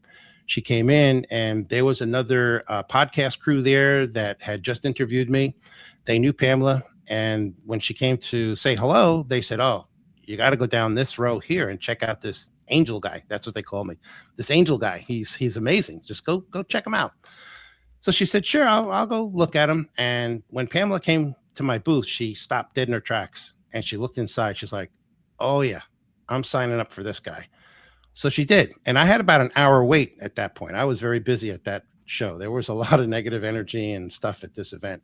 She came in, and there was another podcast crew there that had just interviewed me. They knew Pamela. And when she came to say hello, they said, "Oh, you got to go down this row here and check out this angel guy." That's what they call me. This angel guy. He's amazing. Just go check him out. So she said, "Sure, I'll go look at him." And when Pamela came to my booth, she stopped dead in her tracks and she looked inside. She's like, "Oh yeah, I'm signing up for this guy." So she did. And I had about an hour wait at that point. I was very busy at that show. There was a lot of negative energy and stuff at this event.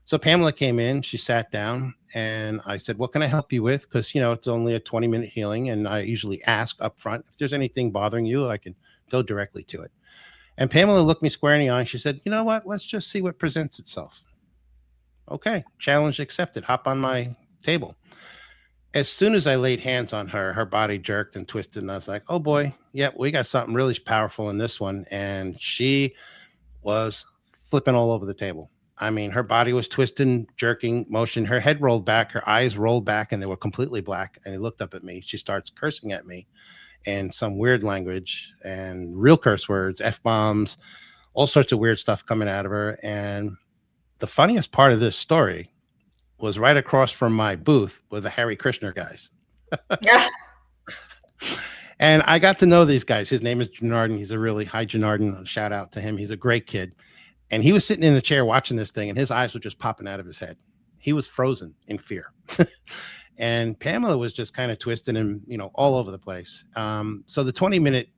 So Pamela came in, she sat down, and I said, "What can I help you with?" Because, it's only a 20-minute healing. And I usually ask up front, if there's anything bothering you, I can go directly to it. And Pamela looked me square in the eye. She said, "You know what? Let's just see what presents itself." Okay, challenge accepted. Hop on my table. As soon as I laid hands on her, her body jerked and twisted. And I was like, "Oh boy, yeah, we got something really powerful in this one." And she was flipping all over the table. I mean, her body was twisting, jerking, motion. Her head rolled back, her eyes rolled back, and they were completely black. And he looked up at me. She starts cursing at me in some weird language and real curse words, F-bombs, all sorts of weird stuff coming out of her. And the funniest part of this story was right across from my booth were the Harry Krishner guys. Yeah. And I got to know these guys. His name is Janardon. He's a really high Janardon. Shout out to him. He's a great kid. And he was sitting in the chair watching this thing, and his eyes were just popping out of his head. He was frozen in fear. And Pamela was just kind of twisting him, all over the place. So the 20-minute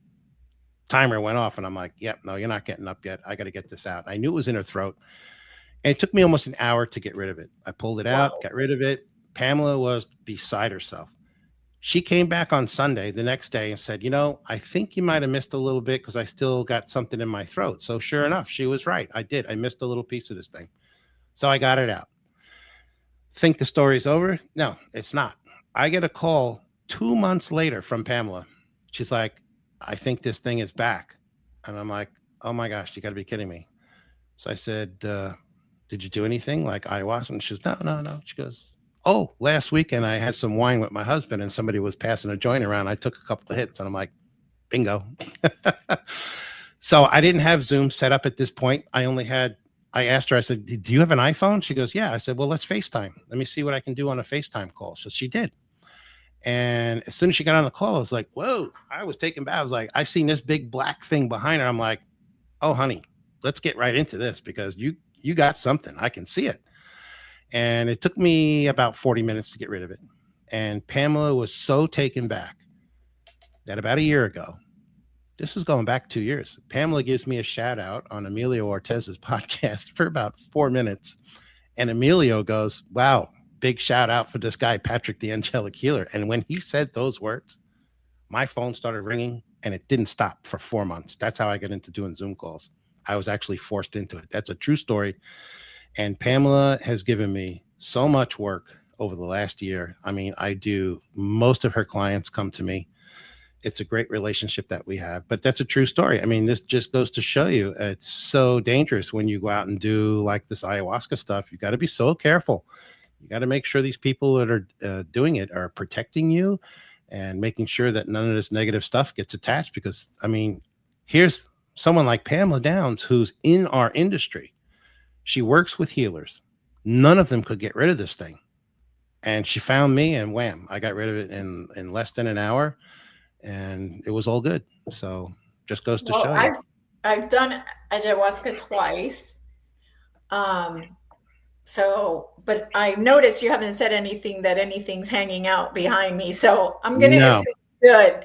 timer went off, and I'm like, "Yep, no, you're not getting up yet. I got to get this out." I knew it was in her throat. And it took me almost an hour to get rid of it. I pulled it out, got rid of it. Pamela was beside herself. She came back on Sunday, the next day, and said, "I think you might have missed a little bit because I still got something in my throat." So sure enough, she was right. I did. I missed a little piece of this thing. So I got it out. Think the story's over? No, it's not. I get a call 2 months later from Pamela. She's like, "I think this thing is back." And I'm like, "Oh my gosh, you got to be kidding me." So I said, "Did you do anything like ayahuasca?" And she goes, No. She goes, "Oh, last weekend I had some wine with my husband and somebody was passing a joint around. I took a couple of hits." And I'm like, bingo. So I didn't have Zoom set up at this point. I asked her, I said, "Do you have an iPhone?" She goes, "Yeah." I said, "Well, let's FaceTime. Let me see what I can do on a FaceTime call." So she did. And as soon as she got on the call, I was like, whoa, I was taken back. I was like, I seen this big black thing behind her. I'm like, "Oh, honey, let's get right into this because you got something. I can see it." And it took me about 40 minutes to get rid of it. And Pamela was so taken back that about a year ago, this is going back 2 years, Pamela gives me a shout out on Emilio Ortez's podcast for about 4 minutes. And Emilio goes, "Wow, big shout out for this guy, Patrick, the Angelic Healer." And when he said those words, my phone started ringing and it didn't stop for 4 months. That's how I got into doing Zoom calls. I was actually forced into it. That's a true story. And Pamela has given me so much work over the last year. I mean, most of her clients come to me. It's a great relationship that we have, but that's a true story. I mean, this just goes to show you it's so dangerous when you go out and do like this ayahuasca stuff. You got to be so careful. You got to make sure these people that are doing it are protecting you and making sure that none of this negative stuff gets attached. Because, I mean, here's someone like Pamela Downs, who's in our industry. She works with healers. None of them could get rid of this thing. And she found me and wham, I got rid of it in less than an hour. And it was all good. So just goes to show you. I've done ayahuasca twice. But I noticed you haven't said anything that anything's hanging out behind me. So I'm going to assume good.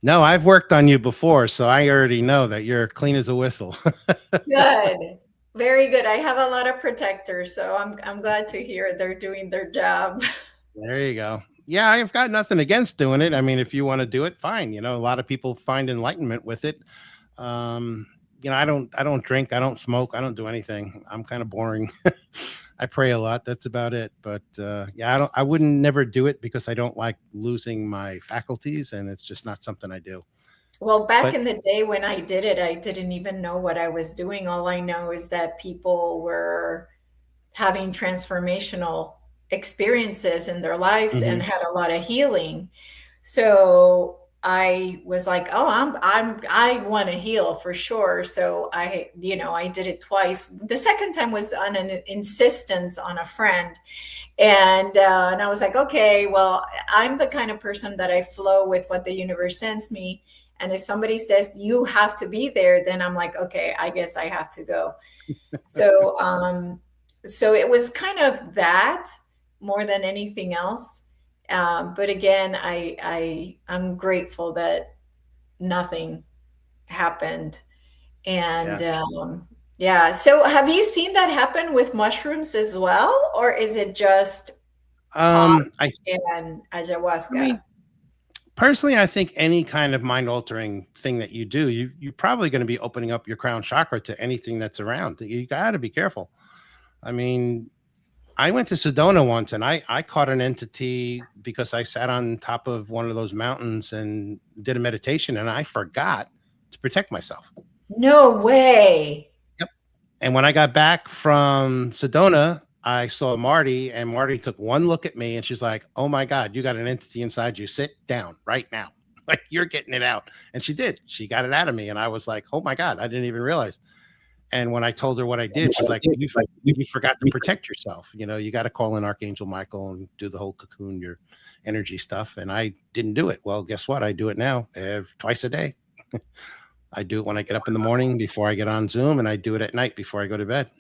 No, I've worked on you before, so I already know that you're clean as a whistle. Good. Very good. I have a lot of protectors, so I'm glad to hear they're doing their job. There you go. Yeah, I've got nothing against doing it. I mean, if you want to do it, fine. A lot of people find enlightenment with it. I don't drink, I don't smoke, I don't do anything. I'm kind of boring. I pray a lot. That's about it. But I wouldn't never do it because I don't like losing my faculties, and it's just not something I do. Well, back in the day when I did it, I didn't even know what I was doing. All I know is that people were having transformational experiences in their lives and Mhm. had a lot of healing. So I was like, oh, I want to heal for sure. So I did it twice. The second time was on an insistence on a friend. And I was like, okay, well, I'm the kind of person that I flow with what the universe sends me. And if somebody says you have to be there, then I'm like, okay, I guess I have to go. So, so it was kind of that more than anything else. But again, I'm grateful that nothing happened. And Yes. yeah. So have you seen that happen with mushrooms as well, or is it just pot I and I ayahuasca? mean, personally, I think any kind of mind altering thing that you do, you're probably going to be opening up your crown chakra to anything that's around. You got to be careful. I mean, I went to Sedona once and I caught an entity because I sat on top of one of those mountains and did a meditation and I forgot to protect myself. No way. Yep. And when I got back from Sedona, I saw Marty and Marty took one look at me and she's like, "Oh my God, you got an entity inside you. Sit down right now. Like you're getting it out." And she did. She got it out of me. And I was like, "Oh my God, I didn't even realize." And when I told her what I did, she's like, you forgot to protect yourself. You know, you got to call in Archangel Michael and do the whole cocoon your energy stuff. And I didn't do it. Well, guess what? I do it now twice a day. I do it when I get up in the morning before I get on Zoom, and I do it at night before I go to bed.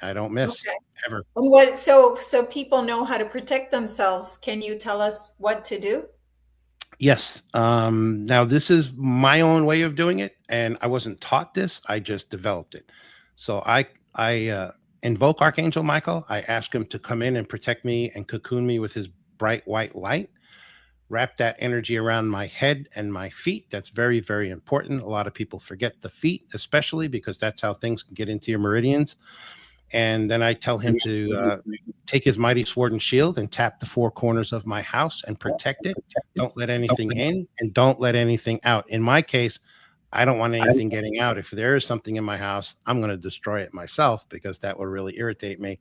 I don't miss Okay. ever. And so people know how to protect themselves. Can you tell us what to do? Yes. Now this is my own way of doing it, and I wasn't taught this. I just developed it. So I invoke Archangel Michael. I ask him to come in and protect me and cocoon me with his bright white light. Wrap that energy around my head and my feet. That's very, very important. A lot of people forget the feet, especially because that's how things can get into your meridians. And then I tell him to take his mighty sword and shield and tap the four corners of my house and protect it. Don't let anything in and don't let anything out. In my case, I don't want anything getting out. If there is something in my house, I'm going to destroy it myself because that would really irritate me.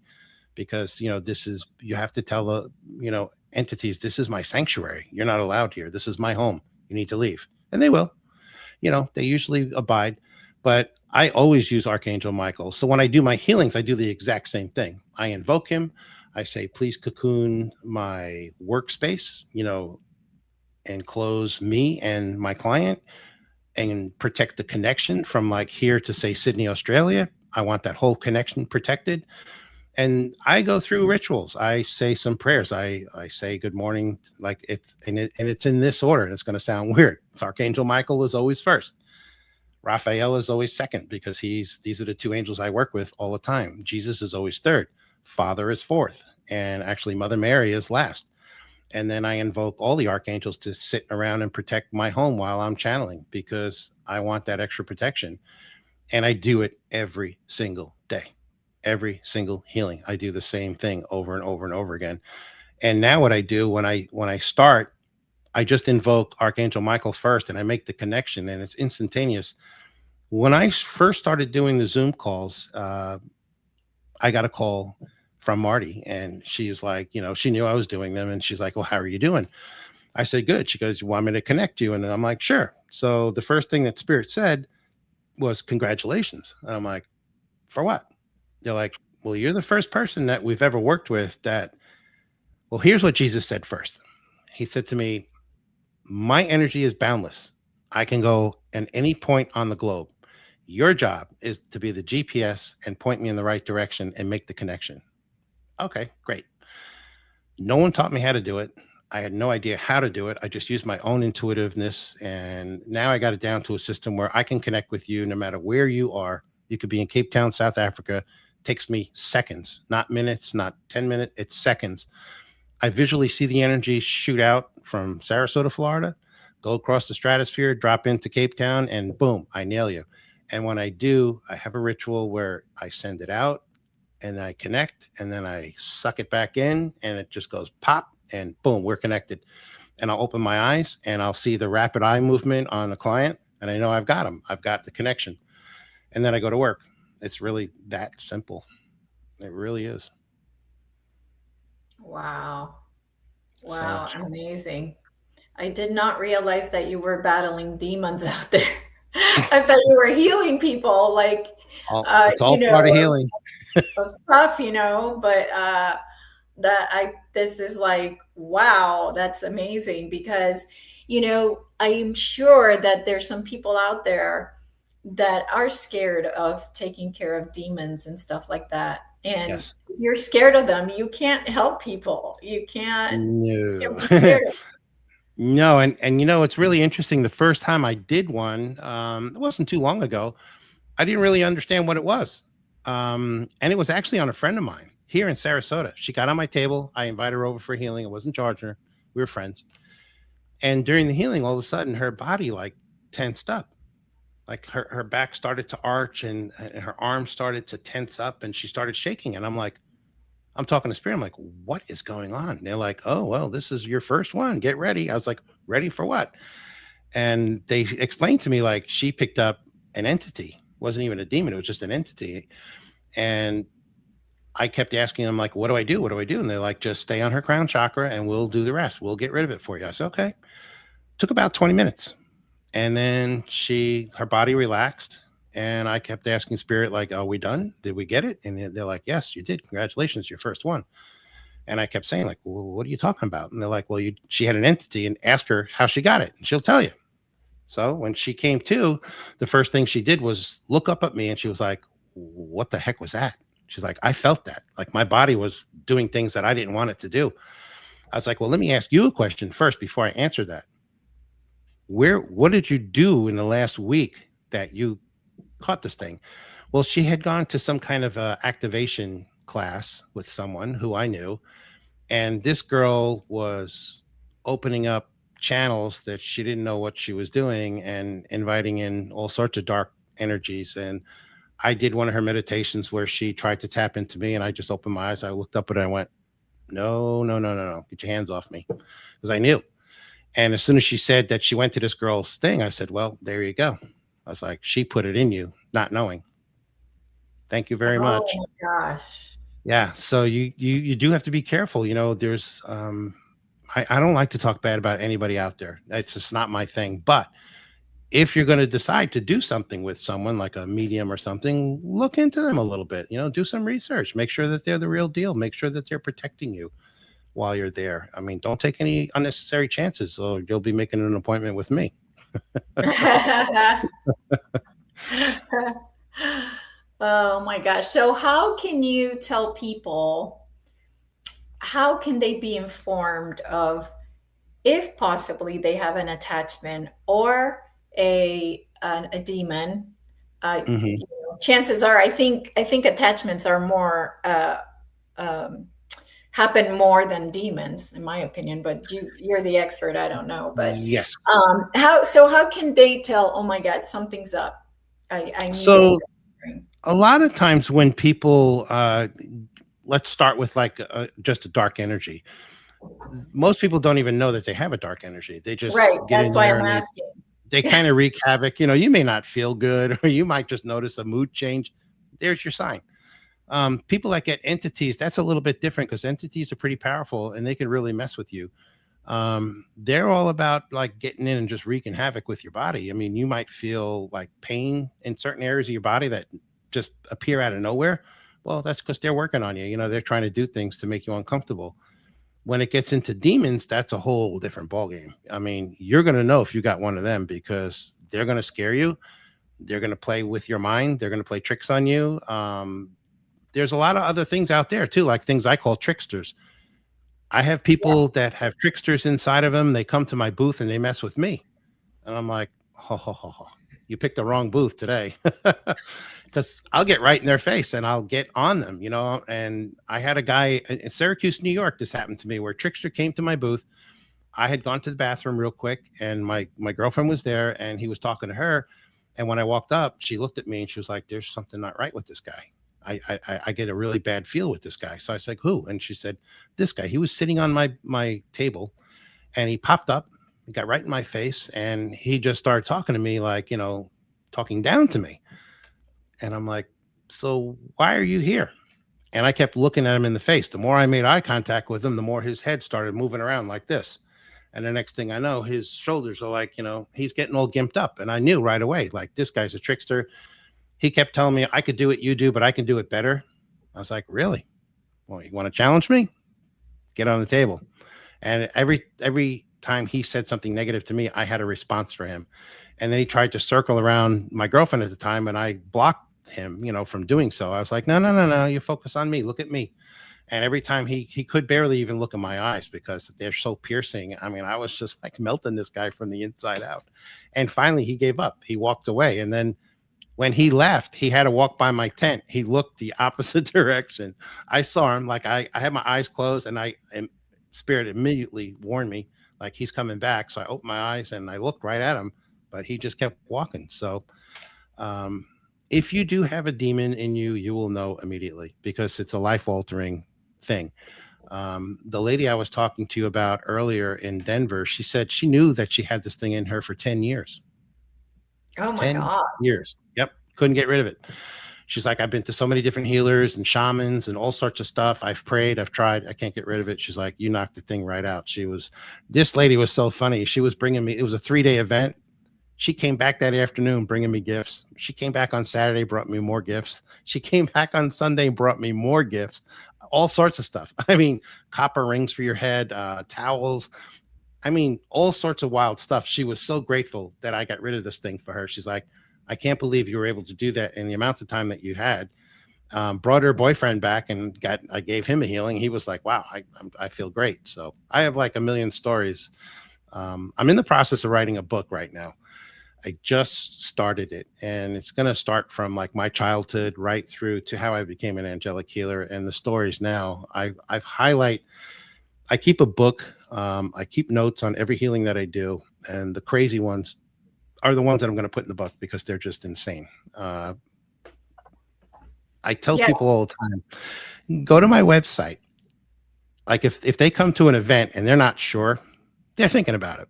Because, you have to tell the, entities, this is my sanctuary. You're not allowed here. This is my home. You need to leave. And they will. They usually abide, but I always use Archangel Michael. So when I do my healings, I do the exact same thing. I invoke him. I say, please cocoon my workspace, and close me and my client and protect the connection from like here to say Sydney, Australia. I want that whole connection protected. And I go through rituals. I say some prayers. I say good morning, like it's in this order. It's going to sound weird. It's Archangel Michael is always first. Raphael is always second because these are the two angels I work with all the time. Jesus is always third. Father is fourth. And actually Mother Mary is last. And then I invoke all the archangels to sit around and protect my home while I'm channeling because I want that extra protection. And I do it every single day. Every single healing. I do the same thing over and over and over again. And now what I do when I start, I just invoke Archangel Michael first and I make the connection and it's instantaneous. When I first started doing the Zoom calls, I got a call from Marty and she was like, she knew I was doing them and she's like, well, how are you doing? I said, good. She goes, you want me to connect you? And I'm like, sure. So the first thing that Spirit said was congratulations. And I'm like, for what? They're like, well, you're the first person that we've ever worked with well, here's what Jesus said first. He said to me, my energy is boundless. I can go at any point on the globe. Your job is to be the GPS and point me in the right direction and make the connection. Okay, great. No one taught me how to do it. I had no idea how to do it. I just used my own intuitiveness. And now I got it down to a system where I can connect with you no matter where you are. You could be in Cape Town, South Africa. It takes me seconds, not minutes, not 10 minutes. It's seconds. I visually see the energy shoot out from Sarasota, Florida, go across the stratosphere, drop into Cape Town, and boom, I nail you. And when I do, I have a ritual where I send it out and I connect and then I suck it back in and it just goes pop and boom, we're connected. And I'll open my eyes and I'll see the rapid eye movement on the client and I know I've got them. I've got the connection. And then I go to work. It's really that simple. It really is. Wow. So Wow. Amazing. I did not realize that you were battling demons out there. I thought you were healing people, like, it's you all part of know, healing. of stuff, but this is like, wow, that's amazing because, I'm sure that there's some people out there that are scared of taking care of demons and stuff like that. And Yes. if you're scared of them, you can't help people. You No. can't be scared of. No, and it's really interesting. The first time I did one, it wasn't too long ago. I didn't really understand what it was. And it was actually on a friend of mine here in Sarasota. She got on my table. I invited her over for healing. I wasn't charging her. We were friends. And during the healing, all of a sudden her body like tensed up. Like her back started to arch and her arms started to tense up and she started shaking. And I'm like, I'm talking to spirit. I'm like, what is going on? And they're like, oh, well, this is your first one. Get ready. I was like, ready for what? And they explained to me like she picked up an entity. It wasn't even a demon. It was just an entity. And I kept asking them like, what do I do? What do I do? And they're like, just stay on her crown chakra and we'll do the rest. We'll get rid of it for you. I said, okay. Took about 20 minutes. And then her body relaxed. And I kept asking spirit, like, are we done? Did we get it? And they're like, yes, you did. Congratulations, your first one. And I kept saying, like, well, what are you talking about? And they're like, well, she had an entity and ask her how she got it. And she'll tell you. So when she came to, the first thing she did was look up at me and she was like, what the heck was that? She's like, I felt that. Like my body was doing things that I didn't want it to do. I was like, well, let me ask you a question first before I answer that. What did you do in the last week that you caught this thing? Well, she had gone to some kind of activation class with someone who I knew. And this girl was opening up channels that she didn't know what she was doing and inviting in all sorts of dark energies. And I did one of her meditations where she tried to tap into me and I just opened my eyes. I looked up at her and I went, no, no, no, no, no. Get your hands off me. Because I knew. And as soon as she said that she went to this girl's thing, I said, well, there you go. I was like, she put it in you, not knowing. Thank you very Oh much. my gosh. Yeah. So you do have to be careful. There's I don't like to talk bad about anybody out there. It's just not my thing. But if you're going to decide to do something with someone like a medium or something, look into them a little bit, do some research, make sure that they're the real deal, make sure that they're protecting you while you're there. I mean, don't take any unnecessary chances or you'll be making an appointment with me. Oh my gosh. So how can you tell people, how can they be informed of if possibly they have an attachment or a demon? Mhm. Chances are, I think attachments are more um, happen more than demons, in my opinion. But you're the expert. I don't know. But Yes. how can they tell? Oh my God, something's up. I need So it. a lot of times when people, let's start with like just a dark energy. Most people don't even know that they have a dark energy. They just Right. get in That's why there I'm and they asking. they kind of wreak havoc. You may not feel good, or you might just notice a mood change. There's your sign. People that get entities, that's a little bit different because entities are pretty powerful and they can really mess with you. They're all about like getting in and just wreaking havoc with your body. I mean, you might feel like pain in certain areas of your body that just appear out of nowhere. Well, that's because they're working on you. They're trying to do things to make you uncomfortable. When it gets into demons, that's a whole different ballgame. I mean, you're going to know if you got one of them because they're going to scare you. They're going to play with your mind. They're going to play tricks on you. There's a lot of other things out there too, like things I call tricksters. I have people that have tricksters inside of them. They come to my booth and they mess with me. And I'm like, ho, ho, ho, ho. You picked the wrong booth today. Because I'll get right in their face and I'll get on them, And I had a guy in Syracuse, New York. This happened to me where trickster came to my booth. I had gone to the bathroom real quick and my girlfriend was there and he was talking to her. And when I walked up, she looked at me and she was like, there's something not right with this guy. I get a really bad feel with this guy. So I said, who? And she said, this guy. He was sitting on my table and he popped up, he got right in my face and he just started talking to me like, talking down to me. And I'm like, so why are you here? And I kept looking at him in the face. The more I made eye contact with him, the more his head started moving around like this. And the next thing I know, his shoulders are like, he's getting all gimped up. And I knew right away, like, this guy's a trickster. He kept telling me, I could do what you do, but I can do it better. I was like, really? Well, you want to challenge me? Get on the table. And every time he said something negative to me, I had a response for him. And then he tried to circle around my girlfriend at the time, and I blocked him, from doing so. I was like, no, you focus on me. Look at me. And every time he could barely even look in my eyes because they're so piercing. I mean, I was just like melting this guy from the inside out. And finally he gave up. He walked away. And then when he left, he had to walk by my tent. He looked the opposite direction. I saw him, like I had my eyes closed, and spirit immediately warned me, like, he's coming back. So I opened my eyes and I looked right at him, but he just kept walking. So if you do have a demon in you, you will know immediately, because it's a life-altering thing. The lady I was talking to you about earlier in Denver, she said she knew that she had this thing in her for 10 years. Oh my 10 God. years. Yep. Couldn't get rid of it. She's like, I've been to so many different healers and shamans and all sorts of stuff. I've prayed, I've tried, I can't get rid of it. She's like, you knocked the thing right out. This lady was so funny. She was bringing me, it was a 3-day event. She came back that afternoon bringing me gifts. She came back on Saturday, brought me more gifts. She came back on Sunday and brought me more gifts, all sorts of stuff. I mean, copper rings for your head, towels. I mean, all sorts of wild stuff. She was so grateful that I got rid of this thing for her. She's like, I can't believe you were able to do that in the amount of time that you had. Brought her boyfriend back and I gave him a healing. He was like, wow, I feel great. So I have like a million stories. I'm in the process of writing a book right now. I just started it, and it's going to start from like my childhood right through to how I became an angelic healer, and the stories now. I keep a book. I keep notes on every healing that I do, and the crazy ones are the ones that I'm going to put in the book because they're just insane. I tell people all the time, go to my website. Like if they come to an event and they're not sure, they're thinking about it.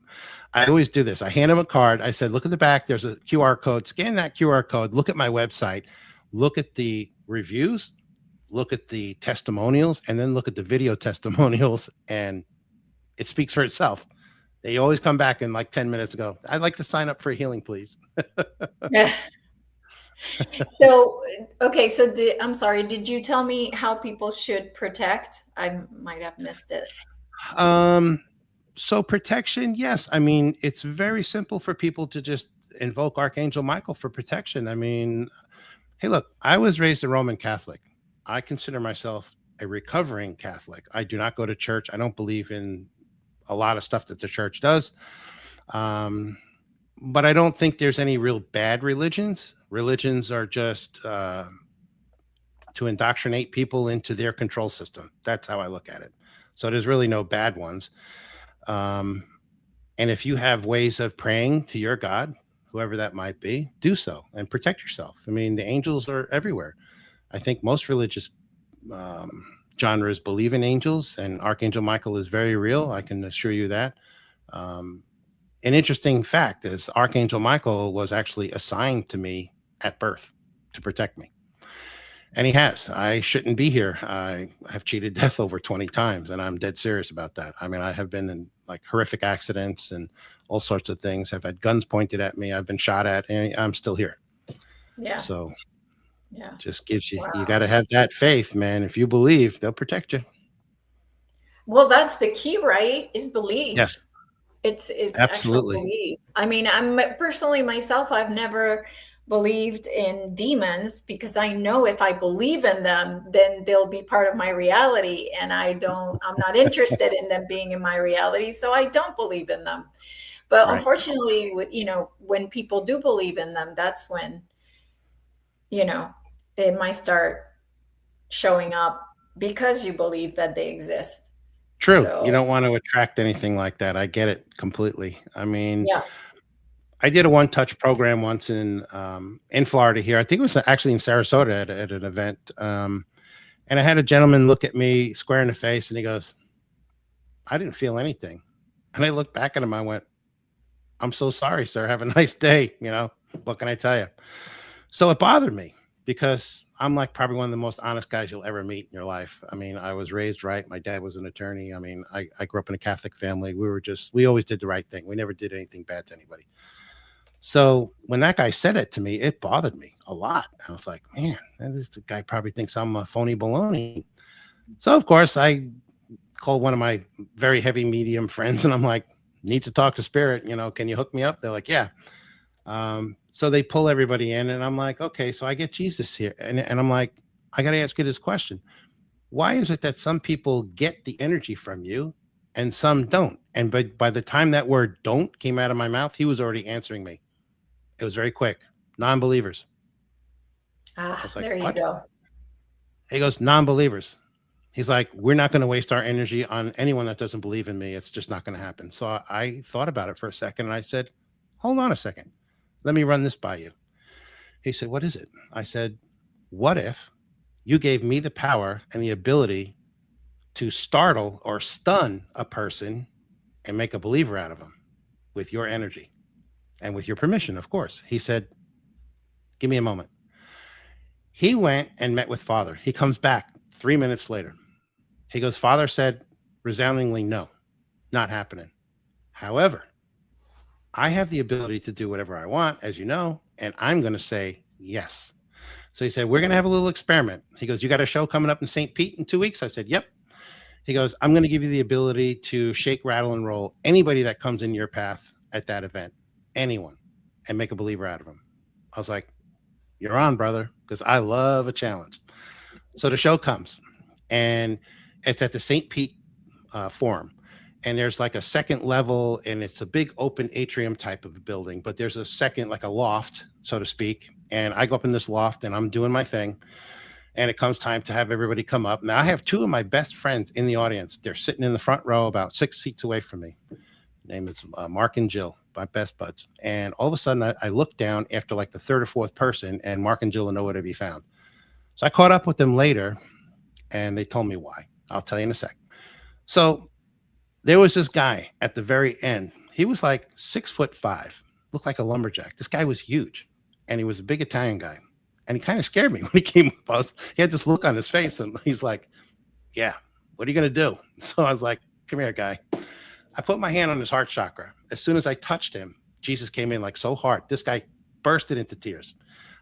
I always do this. I hand them a card. I said, look at the back. There's a QR code. Scan that QR code. Look at my website. Look at the reviews. Look at the testimonials, and then look at the video testimonials, and it speaks for itself. They always come back in like 10 minutes ago. I'd like to sign up for a healing, please. Yeah. So, okay. So I'm sorry. Did you tell me how people should protect? I might have missed it. So protection, yes. I mean, it's very simple for people to just invoke Archangel Michael for protection. I mean, hey, look, I was raised a Roman Catholic. I consider myself a recovering Catholic. I do not go to church. I don't believe in a lot of stuff that the church does. But I don't think there's any real bad religions. Religions are just to indoctrinate people into their control system. That's how I look at it. So there's really no bad ones. And if you have ways of praying to your God, whoever that might be, do so and protect yourself. I mean, the angels are everywhere. I think most religious genres believe in angels, and Archangel Michael is very real. I can assure you that. An interesting fact is Archangel Michael was actually assigned to me at birth to protect me. And he has. I shouldn't be here. I have cheated death over 20 times, and I'm dead serious about that. I mean, I have been in like horrific accidents and all sorts of things. I've had guns pointed at me. I've been shot at, and I'm still here. Yeah. So yeah, just gives you, you got to have that faith, man. If you believe, they'll protect you. Well, that's the key, right? Is belief. Yes. It's Absolutely. actual belief. I mean, I'm personally myself, I've never believed in demons because I know if I believe in them, then they'll be part of my reality. And I'm not interested in them being in my reality. So I don't believe in them. But unfortunately, when people do believe in them, that's when, they might start showing up because you believe that they exist. True. So, you don't want to attract anything like that. I get it completely. I mean, yeah. I did a one-touch program once in Florida here. I think it was actually in Sarasota at an event. And I had a gentleman look at me square in the face, and he goes, I didn't feel anything. And I looked back at him. I went, I'm so sorry, sir. Have a nice day. What can I tell you? So it bothered me because I'm like probably one of the most honest guys you'll ever meet in your life. I mean, I was raised right. My dad was an attorney. I mean, I grew up in a Catholic family. We always did the right thing. We never did anything bad to anybody. So when that guy said it to me, it bothered me a lot. I was like, man, this guy probably thinks I'm a phony baloney. So of course I called one of my very heavy medium friends and I'm like, need to talk to spirit, can you hook me up? They're like, yeah. So they pull everybody in and I'm like, okay, so I get Jesus here. And I'm like, I got to ask you this question. Why is it that some people get the energy from you and some don't? And by the time that word don't came out of my mouth, he was already answering me. It was very quick. Non-believers. Ah, I was like, there you what? go. He goes, non-believers. He's like, we're not going to waste our energy on anyone that doesn't believe in me. It's just not going to happen. So I thought about it for a second and I said, hold on a second. Let me run this by you. He said, what is it? I said, what if you gave me the power and the ability to startle or stun a person and make a believer out of them with your energy and with your permission, of course? He said, give me a moment. He went and met with Father. He comes back 3 minutes later. He goes, Father said resoundingly, no, not happening. However, I have the ability to do whatever I want, as you know, and I'm going to say yes. So he said, we're going to have a little experiment. He goes, you got a show coming up in St. Pete in 2 weeks? I said, yep. He goes, I'm going to give you the ability to shake, rattle, and roll anybody that comes in your path at that event, anyone, and make a believer out of them. I was like, you're on, brother, because I love a challenge. So the show comes, and it's at the St. Pete Forum. And there's like a second level, and it's a big open atrium type of a building, but there's a second, like a loft, so to speak. And I go up in this loft and I'm doing my thing. And it comes time to have everybody come up. Now I have two of my best friends in the audience. They're sitting in the front row about 6 seats away from me. Name is Mark and Jill, my best buds. And all of a sudden I look down after like the third or fourth person, and Mark and Jill are nowhere to be found. So I caught up with them later and they told me why. I'll tell you in a sec. So there was this guy at the very end. He was like 6'5", looked like a lumberjack. This guy was huge, and he was a big Italian guy. And he kind of scared me when he came up. He had this look on his face, and he's like, yeah, what are you going to do? So I was like, come here, guy. I put my hand on his heart chakra. As soon as I touched him, Jesus came in like so hard. This guy bursted into tears.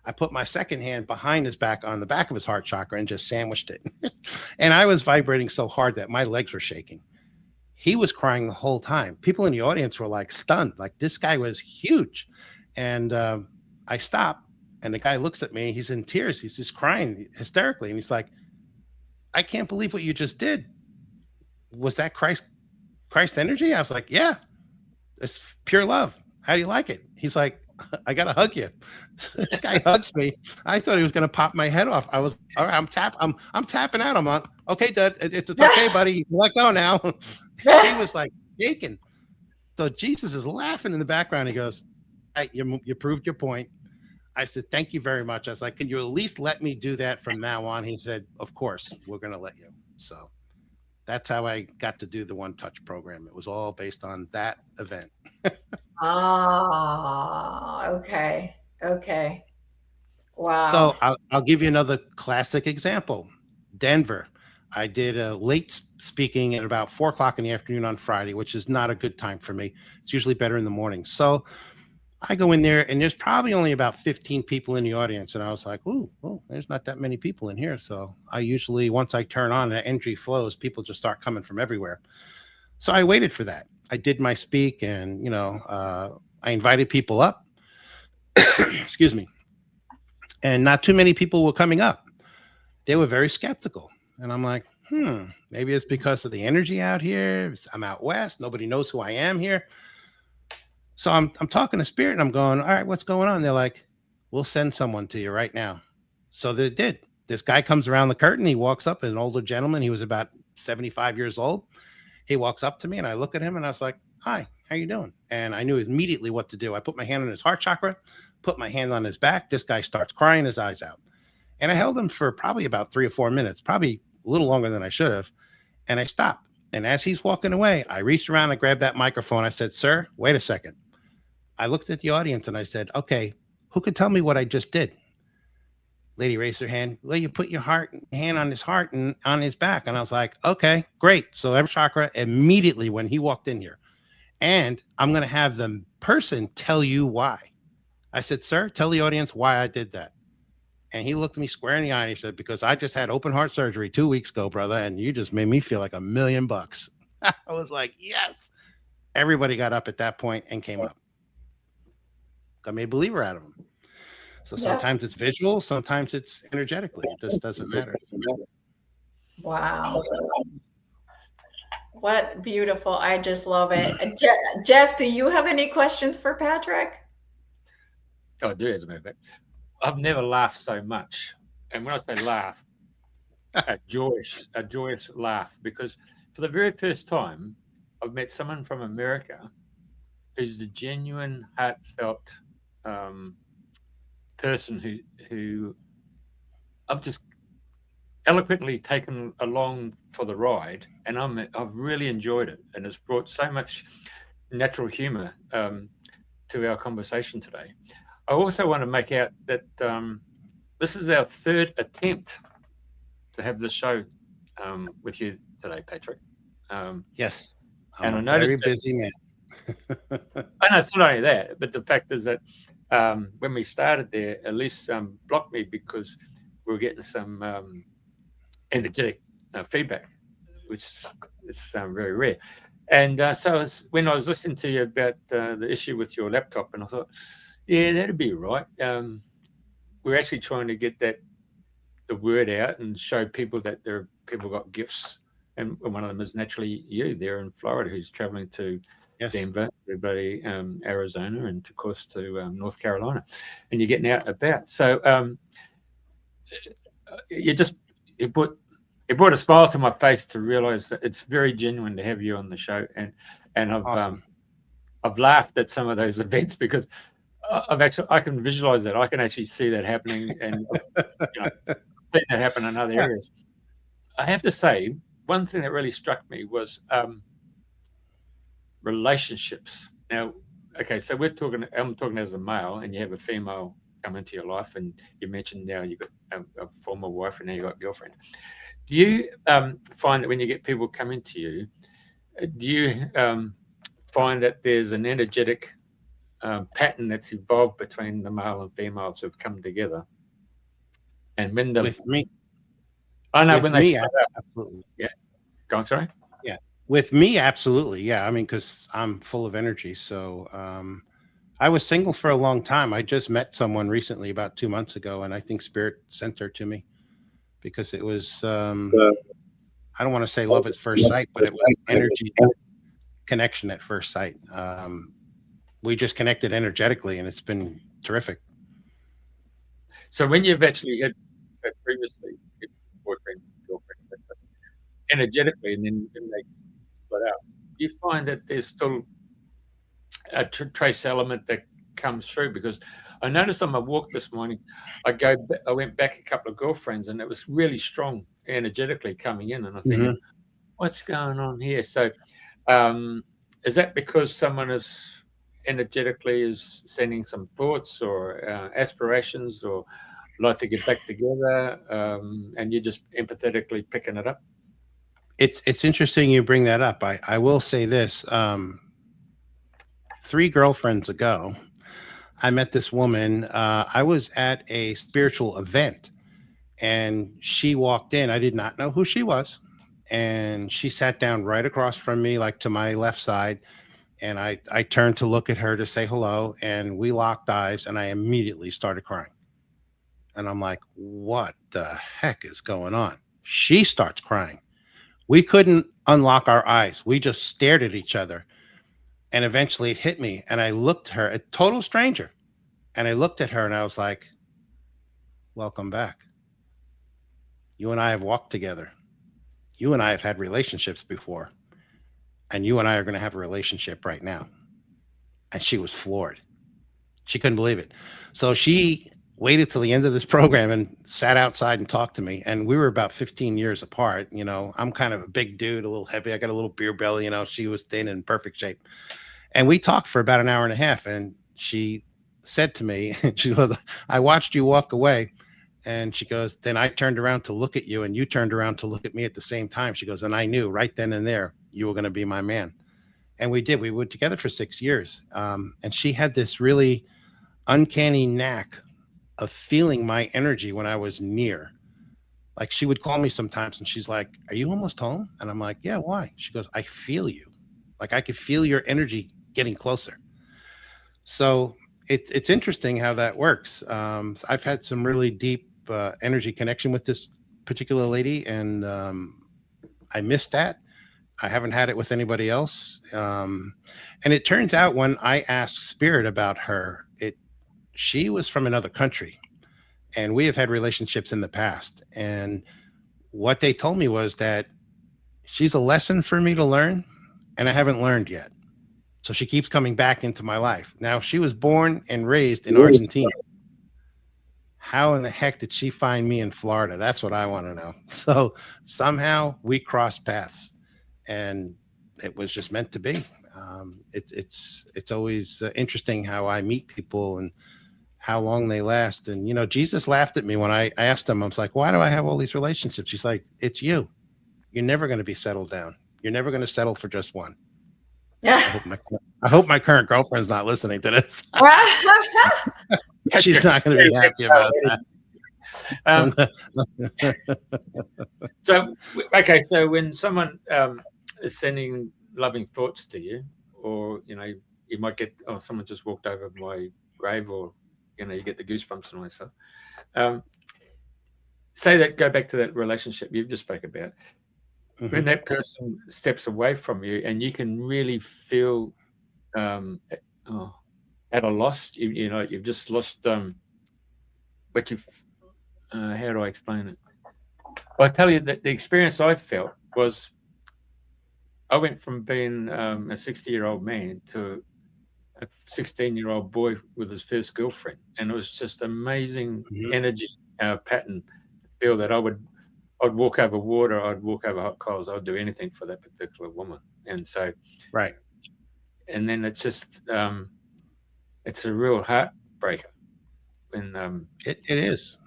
I put my second hand behind his back on the back of his heart chakra and just sandwiched it. And I was vibrating so hard that my legs were shaking. He was crying the whole time. People in the audience were like stunned, like this guy was huge. And I stopped, and the guy looks at me. He's in tears. He's just crying hysterically. And he's like, I can't believe what you just did. Was that Christ energy? I was like, yeah, it's pure love. How do you like it? He's like, I got to hug you. So this guy hugs me. I thought he was going to pop my head off. I was, all right, I'm tapping out. I'm on. Okay, Dad, it's okay, buddy. You can let go now. He was like shaking. So Jesus is laughing in the background. He goes, all right, you proved your point. I said, thank you very much. I was like, can you at least let me do that from now on? He said, of course, we're going to let you. So that's how I got to do the One Touch program. It was all based on that event. Okay. Wow. So I'll give you another classic example. Denver. I did a late speaking at about 4 o'clock in the afternoon on Friday, which is not a good time for me. It's usually better in the morning. So I go in there, and there's probably only about 15 people in the audience. And I was like, ooh, there's not that many people in here. So I usually, once I turn on, the energy flows, people just start coming from everywhere. So I waited for that. I did my speak, and, I invited people up. Excuse me. And not too many people were coming up. They were very skeptical. And I'm like, maybe it's because of the energy out here. I'm out west. Nobody knows who I am here. So I'm talking to Spirit, and I'm going, all right, what's going on? They're like, we'll send someone to you right now. So they did. This guy comes around the curtain. He walks up, an older gentleman. He was about 75 years old. He walks up to me, and I look at him, and I was like, hi, how you doing? And I knew immediately what to do. I put my hand on his heart chakra, put my hand on his back. This guy starts crying his eyes out. And I held him for probably about 3 or 4 minutes, probably a little longer than I should have. And I stopped. And as he's walking away, I reached around and grabbed that microphone. I said, sir, wait a second. I looked at the audience and I said, okay, who could tell me what I just did? Lady raised her hand. Well, you put your hand on his heart and on his back. And I was like, okay, great. So every chakra immediately when he walked in here. And I'm going to have the person tell you why. I said, sir, tell the audience why I did that. And he looked me square in the eye and he said, because I just had open heart surgery 2 weeks ago, brother. And you just made me feel like $1,000,000. I was like, yes. Everybody got up at that point and came up. Got made a believer out of them. So sometimes it's visual, sometimes it's energetically. It just doesn't matter. Wow. What beautiful. I just love it. Jeff, do you have any questions for Patrick? Oh, I do, as a matter of fact. I've never laughed so much. And when I say laugh, a joyous laugh, because for the very first time, I've met someone from America who's the genuine, heartfelt person who I've just eloquently taken along for the ride, and I've really enjoyed it, and it's brought so much natural humor to our conversation today. I also want to make out that this is our third attempt to have this show with you today, Patrick. Yes, I'm and a very busy man. I know it's not only that, but the fact is that when we started there, Elise blocked me because we were getting some energetic feedback, which is very rare. And so when I was listening to you about the issue with your laptop, and I thought, yeah, that'd be right. We're actually trying to get the word out and show people that there are people got gifts, and one of them is naturally you there in Florida, who's traveling to Denver, everybody, Arizona, and of course to North Carolina, and you're getting out and about. So it brought a smile to my face to realize that it's very genuine to have you on the show, and I've laughed at some of those events because I can visualize that. I can actually see that happening, and seen that happen in other areas. I have to say, one thing that really struck me was relationships. Now, okay, so I'm talking as a male, and you have a female come into your life, and you mentioned now you've got a former wife, and now you've got a girlfriend. Do you find that when you get people coming to you, do you find that there's an energetic pattern that's evolved between the male and females who've come together? And when with me, I know when they split up, absolutely. Yeah, go on. Sorry. Yeah, with me, absolutely. Yeah, I mean, because I'm full of energy. So I was single for a long time. I just met someone recently about 2 months ago, and I think Spirit sent her to me because it was I don't want to say love at first sight, but it was energy connection at first sight. We just connected energetically, and it's been terrific. So when you've actually had previously boyfriend, girlfriend, energetically, and then they split out, do you find that there's still a trace element that comes through? Because I noticed on my walk this morning, I went back a couple of girlfriends, and it was really strong energetically coming in, and I think, what's going on here? So is that because someone is energetically sending some thoughts or aspirations, or like to get back together, and you're just empathetically picking it up? It's interesting you bring that up. I will say this: 3 girlfriends ago, I met this woman. I was at a spiritual event, and she walked in. I did not know who she was, and she sat down right across from me, like to my left side. And I turned to look at her to say hello, and we locked eyes, and I immediately started crying. And I'm like, what the heck is going on? She starts crying. We couldn't unlock our eyes. We just stared at each other. And eventually it hit me. And I looked at her, a total stranger. And I looked at her and I was like, welcome back. You and I have walked together. You and I have had relationships before. And you and I are going to have a relationship right now. And she was floored. She couldn't believe it. So she waited till the end of this program and sat outside and talked to me. And we were about 15 years apart. You know, I'm kind of a big dude, a little heavy. I got a little beer belly. You know, she was thin and in perfect shape. And we talked for about an hour and a half. And she said to me, she goes, I watched you walk away. And she goes, then I turned around to look at you and you turned around to look at me at the same time. She goes, and I knew right then and there you were going to be my man. And we did. We were together for 6 years. And she had this really uncanny knack of feeling my energy when I was near. Like she would call me sometimes and she's like, are you almost home? And I'm like, yeah, why? She goes, I feel you. Like I could feel your energy getting closer. So it's interesting how that works. So I've had some really deep energy connection with this particular lady, and I missed that. I haven't had it with anybody else. And it turns out when I asked Spirit about her, she was from another country, and we have had relationships in the past. And what they told me was that she's a lesson for me to learn, and I haven't learned yet. So she keeps coming back into my life. Now, she was born and raised in Argentina. How in the heck did she find me in Florida? That's what I want to know. So somehow we crossed paths, and it was just meant to be. It's always interesting how I meet people and how long they last. And, you know, Jesus laughed at me when I asked him, I was like, why do I have all these relationships? He's like, it's you. You're never going to be settled down. You're never going to settle for just one. I hope my current girlfriend's not listening to this. She's not going to be happy about that. So when someone is sending loving thoughts to you, or you know, you might get, oh, someone just walked over my grave, or you know, you get the goosebumps and all that stuff. Say that, go back to that relationship you've just spoke about. Mm-hmm. When that person steps away from you and you can really feel at a loss, you know, you've just lost but you've how do I explain it? Well, I tell you that the experience I felt was I went from being a 60-year-old man to a 16-year-old boy with his first girlfriend, and it was just amazing energy pattern to feel that I'd walk over water, I'd walk over hot coals, I'd do anything for that particular woman. And so, right. And then it's just, it's a real heartbreaker when it is.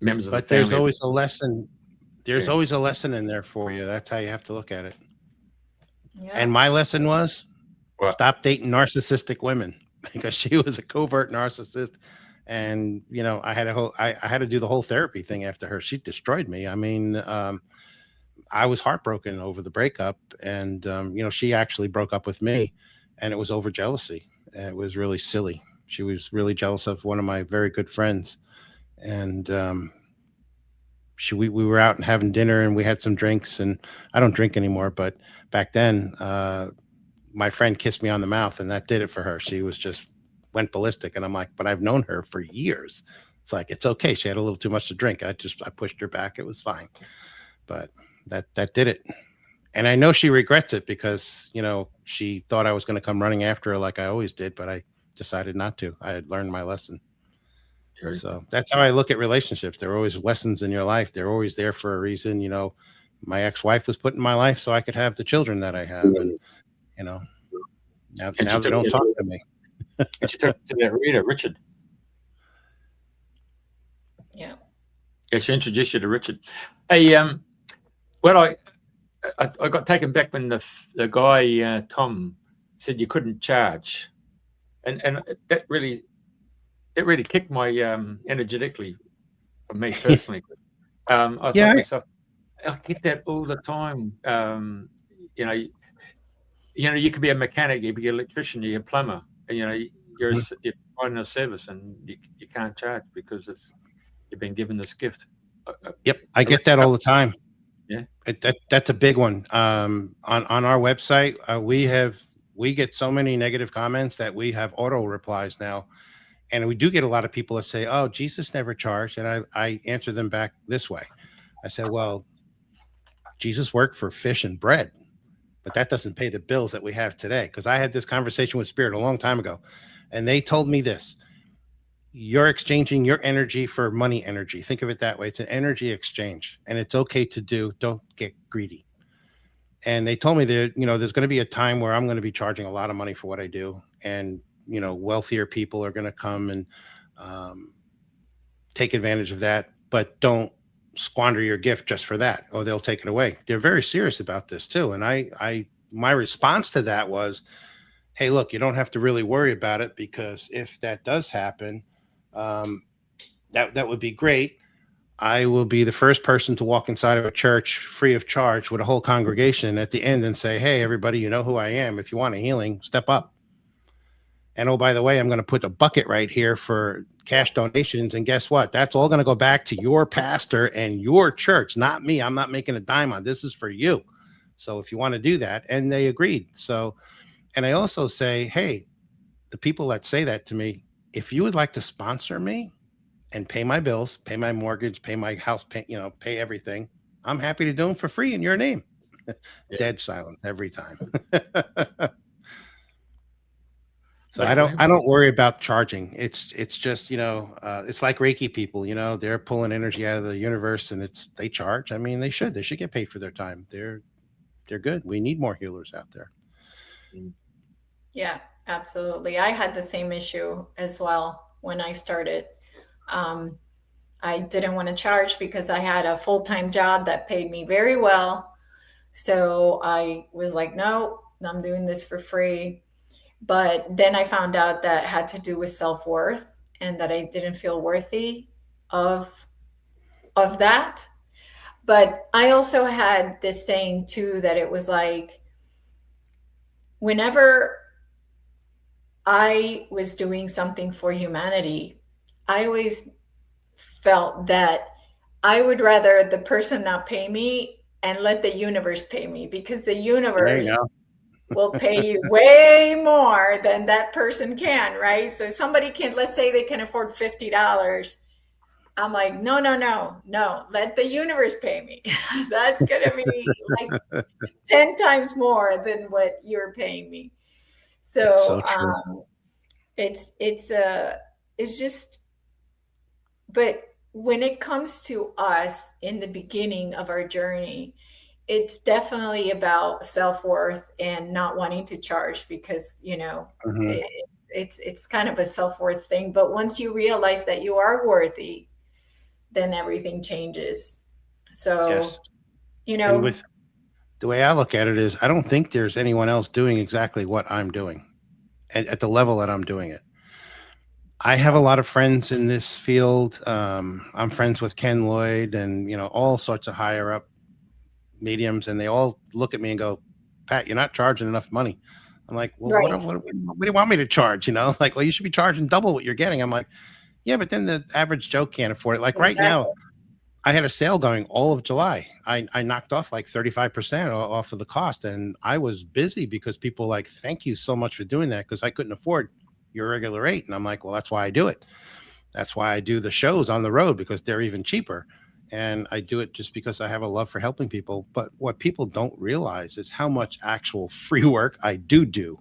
Members of but the family. There's always a lesson. There's always a lesson in there for you. That's how you have to look at it. Yeah. And my lesson was stop dating narcissistic women, because she was a covert narcissist. And, you know, I had to do the whole therapy thing after her. She destroyed me. I mean, I was heartbroken over the breakup, and, you know, she actually broke up with me, and it was over jealousy. It was really silly. She was really jealous of one of my very good friends. And, we were out and having dinner, and we had some drinks, and I don't drink anymore, but back then, my friend kissed me on the mouth, and that did it for her. She was just went ballistic. And I'm like, but I've known her for years. It's like, it's okay. She had a little too much to drink. I pushed her back. It was fine. But that did it. And I know she regrets it, because, you know, she thought I was going to come running after her like I always did, but I decided not to. I had learned my lesson. Sure. So that's how I look at relationships. There are always lessons in your life. They're always there for a reason. You know, my ex-wife was put in my life so I could have the children that I have. And, you know, now they don't talk to me. She took to that reader, Richard. Yeah. Yeah, she introduced you to Richard. Hey, well, I got taken back when the guy Tom said you couldn't charge, and that really kicked my energetically for me personally. I thought to myself, I get that all the time. You know, you could be a mechanic, you could be an electrician, you're a plumber. You know, you're providing a service, and you can't charge because you've been given this gift. Yep, I get that all the time. Yeah, that's a big one. On our website, we get so many negative comments that we have auto replies now, and we do get a lot of people that say, "Oh, Jesus never charged," and I answer them back this way. I said, "Well, Jesus worked for fish and bread, but that doesn't pay the bills that we have today." Because I had this conversation with Spirit a long time ago, and they told me this: you're exchanging your energy for money energy. Think of it that way. It's an energy exchange, and it's okay to do. Don't get greedy. And they told me that, you know, there's going to be a time where I'm going to be charging a lot of money for what I do, and, you know, wealthier people are going to come and take advantage of that, but don't squander your gift just for that, or they'll take it away. They're very serious about this too. And my response to that was, hey, look, you don't have to really worry about it, because if that does happen, that would be great. I will be the first person to walk inside of a church free of charge with a whole congregation at the end and say, hey, everybody, you know who I am. If you want a healing, step up. And oh, by the way, I'm going to put a bucket right here for cash donations. And guess what? That's all going to go back to your pastor and your church, not me. I'm not making a dime on this. Is for you. So if you want to do that, and they agreed. So, and I also say, hey, the people that say that to me, if you would like to sponsor me and pay my bills, pay my mortgage, pay my house, pay, pay everything, I'm happy to do them for free in your name. Yeah. Dead silence every time. So I don't worry about charging. It's just, it's like Reiki people, they're pulling energy out of the universe, and they charge. I mean, they should get paid for their time. They're good. We need more healers out there. Yeah, absolutely. I had the same issue as well when I started. I didn't want to charge because I had a full-time job that paid me very well. So I was like, no, I'm doing this for free. But then I found out that had to do with self-worth, and that I didn't feel worthy of that. But I also had this saying too, that it was like, whenever I was doing something for humanity, I always felt that I would rather the person not pay me and let the universe pay me, because the universe will pay you way more than that person can, right? So somebody can, let's say they can afford $50. I'm like, no, let the universe pay me. That's going to be like 10 times more than what you're paying me. So it's just, but when it comes to us in the beginning of our journey, it's definitely about self-worth and not wanting to charge, because, it's kind of a self-worth thing. But once you realize that you are worthy, then everything changes. So, yes. And with the way I look at it is, I don't think there's anyone else doing exactly what I'm doing at the level that I'm doing it. I have a lot of friends in this field. I'm friends with Ken Lloyd and, all sorts of higher up mediums, and they all look at me and go, Pat, you're not charging enough money. I'm like, well, right. what do you want me to charge? Like, well, you should be charging double what you're getting. I'm like, yeah, but then the average Joe can't afford it. Like right now, I had a sale going all of July. I knocked off like 35% off of the cost, and I was busy because people like, thank you so much for doing that, because I couldn't afford your regular rate. And I'm like, well, that's why I do it. That's why I do the shows on the road, because they're even cheaper. And I do it just because I have a love for helping people. But what people don't realize is how much actual free work I do.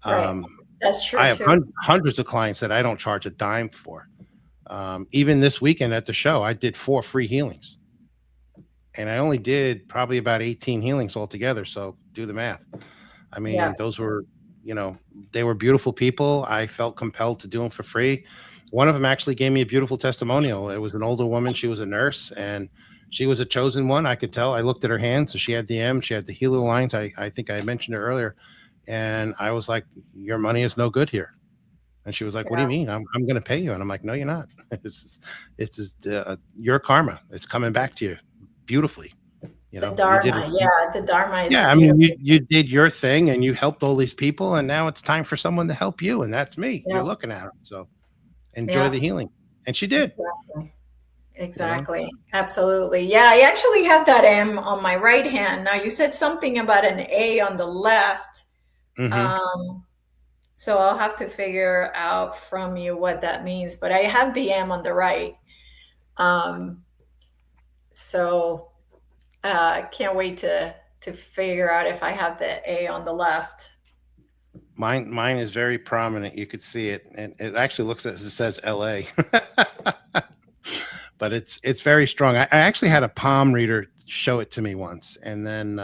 Right. That's true. I have hundreds of clients that I don't charge a dime for. Even this weekend at the show, I did 4 free healings. And I only did probably about 18 healings altogether. So do the math. I mean, those were, they were beautiful people. I felt compelled to do them for free. One of them actually gave me a beautiful testimonial. It was an older woman. She was a nurse, and she was a chosen one. I could tell. I looked at her hand. So she had the M. She had the healer lines. I think I mentioned her earlier. And I was like, your money is no good here. And she was like, what do you mean? I'm going to pay you. And I'm like, no, you're not. It's your karma. It's coming back to you beautifully. The Dharma. The Dharma is I mean, you did your thing, and you helped all these people. And now it's time for someone to help you. And that's me. You're looking at it. So enjoy the healing. And she did. Exactly. Absolutely. Yeah, I actually have that M on my right hand. Now, you said something about an A on the left. So I'll have to figure out from you what that means. But I have the M on the right. So can't wait to figure out if I have the A on the left. Mine is very prominent. You could see it, and it actually looks as it says LA. But it's very strong. I actually had a palm reader show it to me once, and then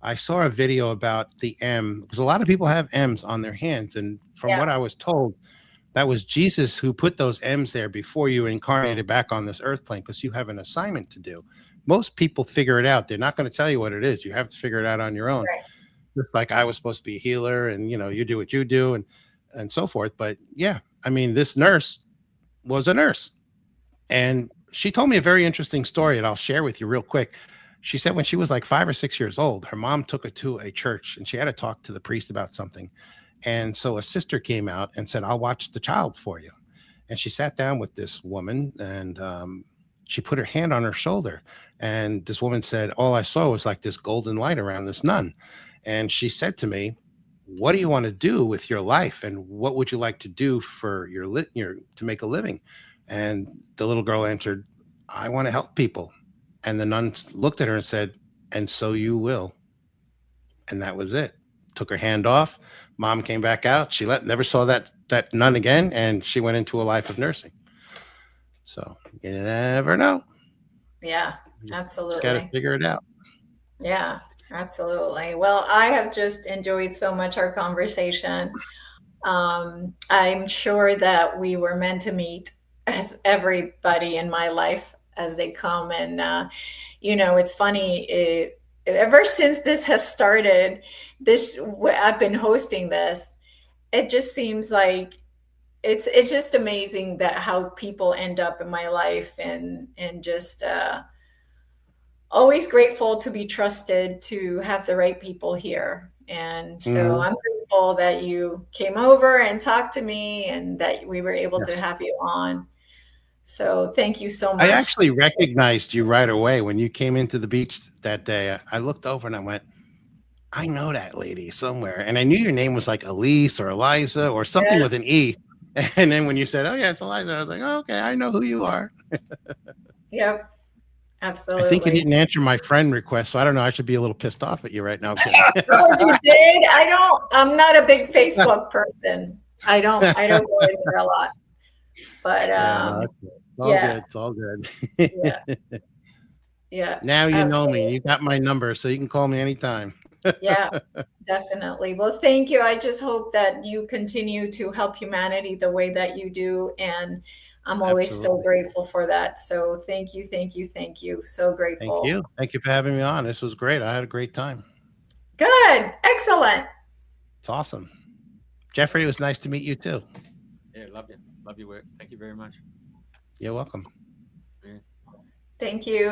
I saw a video about the M, because a lot of people have M's on their hands, and from what I was told, That was Jesus who put those M's there before you incarnated back on this earth plane, because you have an assignment to do. Most people figure it out. They're not going to tell you what it is. You have to figure it out on your own. Right. Just like I was supposed to be a healer, and you do what you do, and so forth. But yeah, I mean, this nurse was a nurse, and she told me a very interesting story, and I'll share with you real quick. She said when she was like 5 or 6 years old, her mom took her to a church, and she had to talk to the priest about something. And so a sister came out and said, "I'll watch the child for you." And she sat down with this woman, and she put her hand on her shoulder. And this woman said, "All I saw was like this golden light around this nun." And she said to me, "What do you want to do with your life? And what would you like to do for your to make a living?" And the little girl answered, "I want to help people." And the nun looked at her and said, "And so you will." And that was it. Took her hand off. Mom came back out. She never saw that nun again, and she went into a life of nursing. So you never know. Yeah, You absolutely. got to figure it out. Yeah, absolutely. Well, I have just enjoyed so much our conversation. I'm sure that we were meant to meet, as everybody in my life as they come. And it's funny. Ever since this has started, I've been hosting this. It just seems like it's just amazing that how people end up in my life, and just always grateful to be trusted to have the right people here. And so I'm grateful that you came over and talked to me, and that we were able to Yes. have you on. So thank you so much. I actually recognized you right away when you came into the beach that day. I looked over and I went, "I know that lady somewhere." And I knew your name was like Elise or Eliza or something with an E. And then when you said, "Oh yeah, it's Eliza," I was like, "Oh, okay, I know who you are." Yep, absolutely. I think you didn't answer my friend request, so I don't know. I should be a little pissed off at you right now. Oh, you did? I'm not a big Facebook person. I don't go in there a lot. But Yeah, no, it's all good. Yeah. Yeah. Now you know Absolutely. me. You got my number, so you can call me anytime. Yeah, definitely. Well, thank you. I just hope that you continue to help humanity the way that you do. And I'm always so Absolutely. grateful for that. So thank you, thank you, thank you. So Thank grateful. you. Thank you for having me on. This was great. I had a great time. Good. Excellent. It's awesome. Jeffrey, it was nice to meet you too. Yeah, love you. Love your work. Thank you very much. You're welcome. Thank you.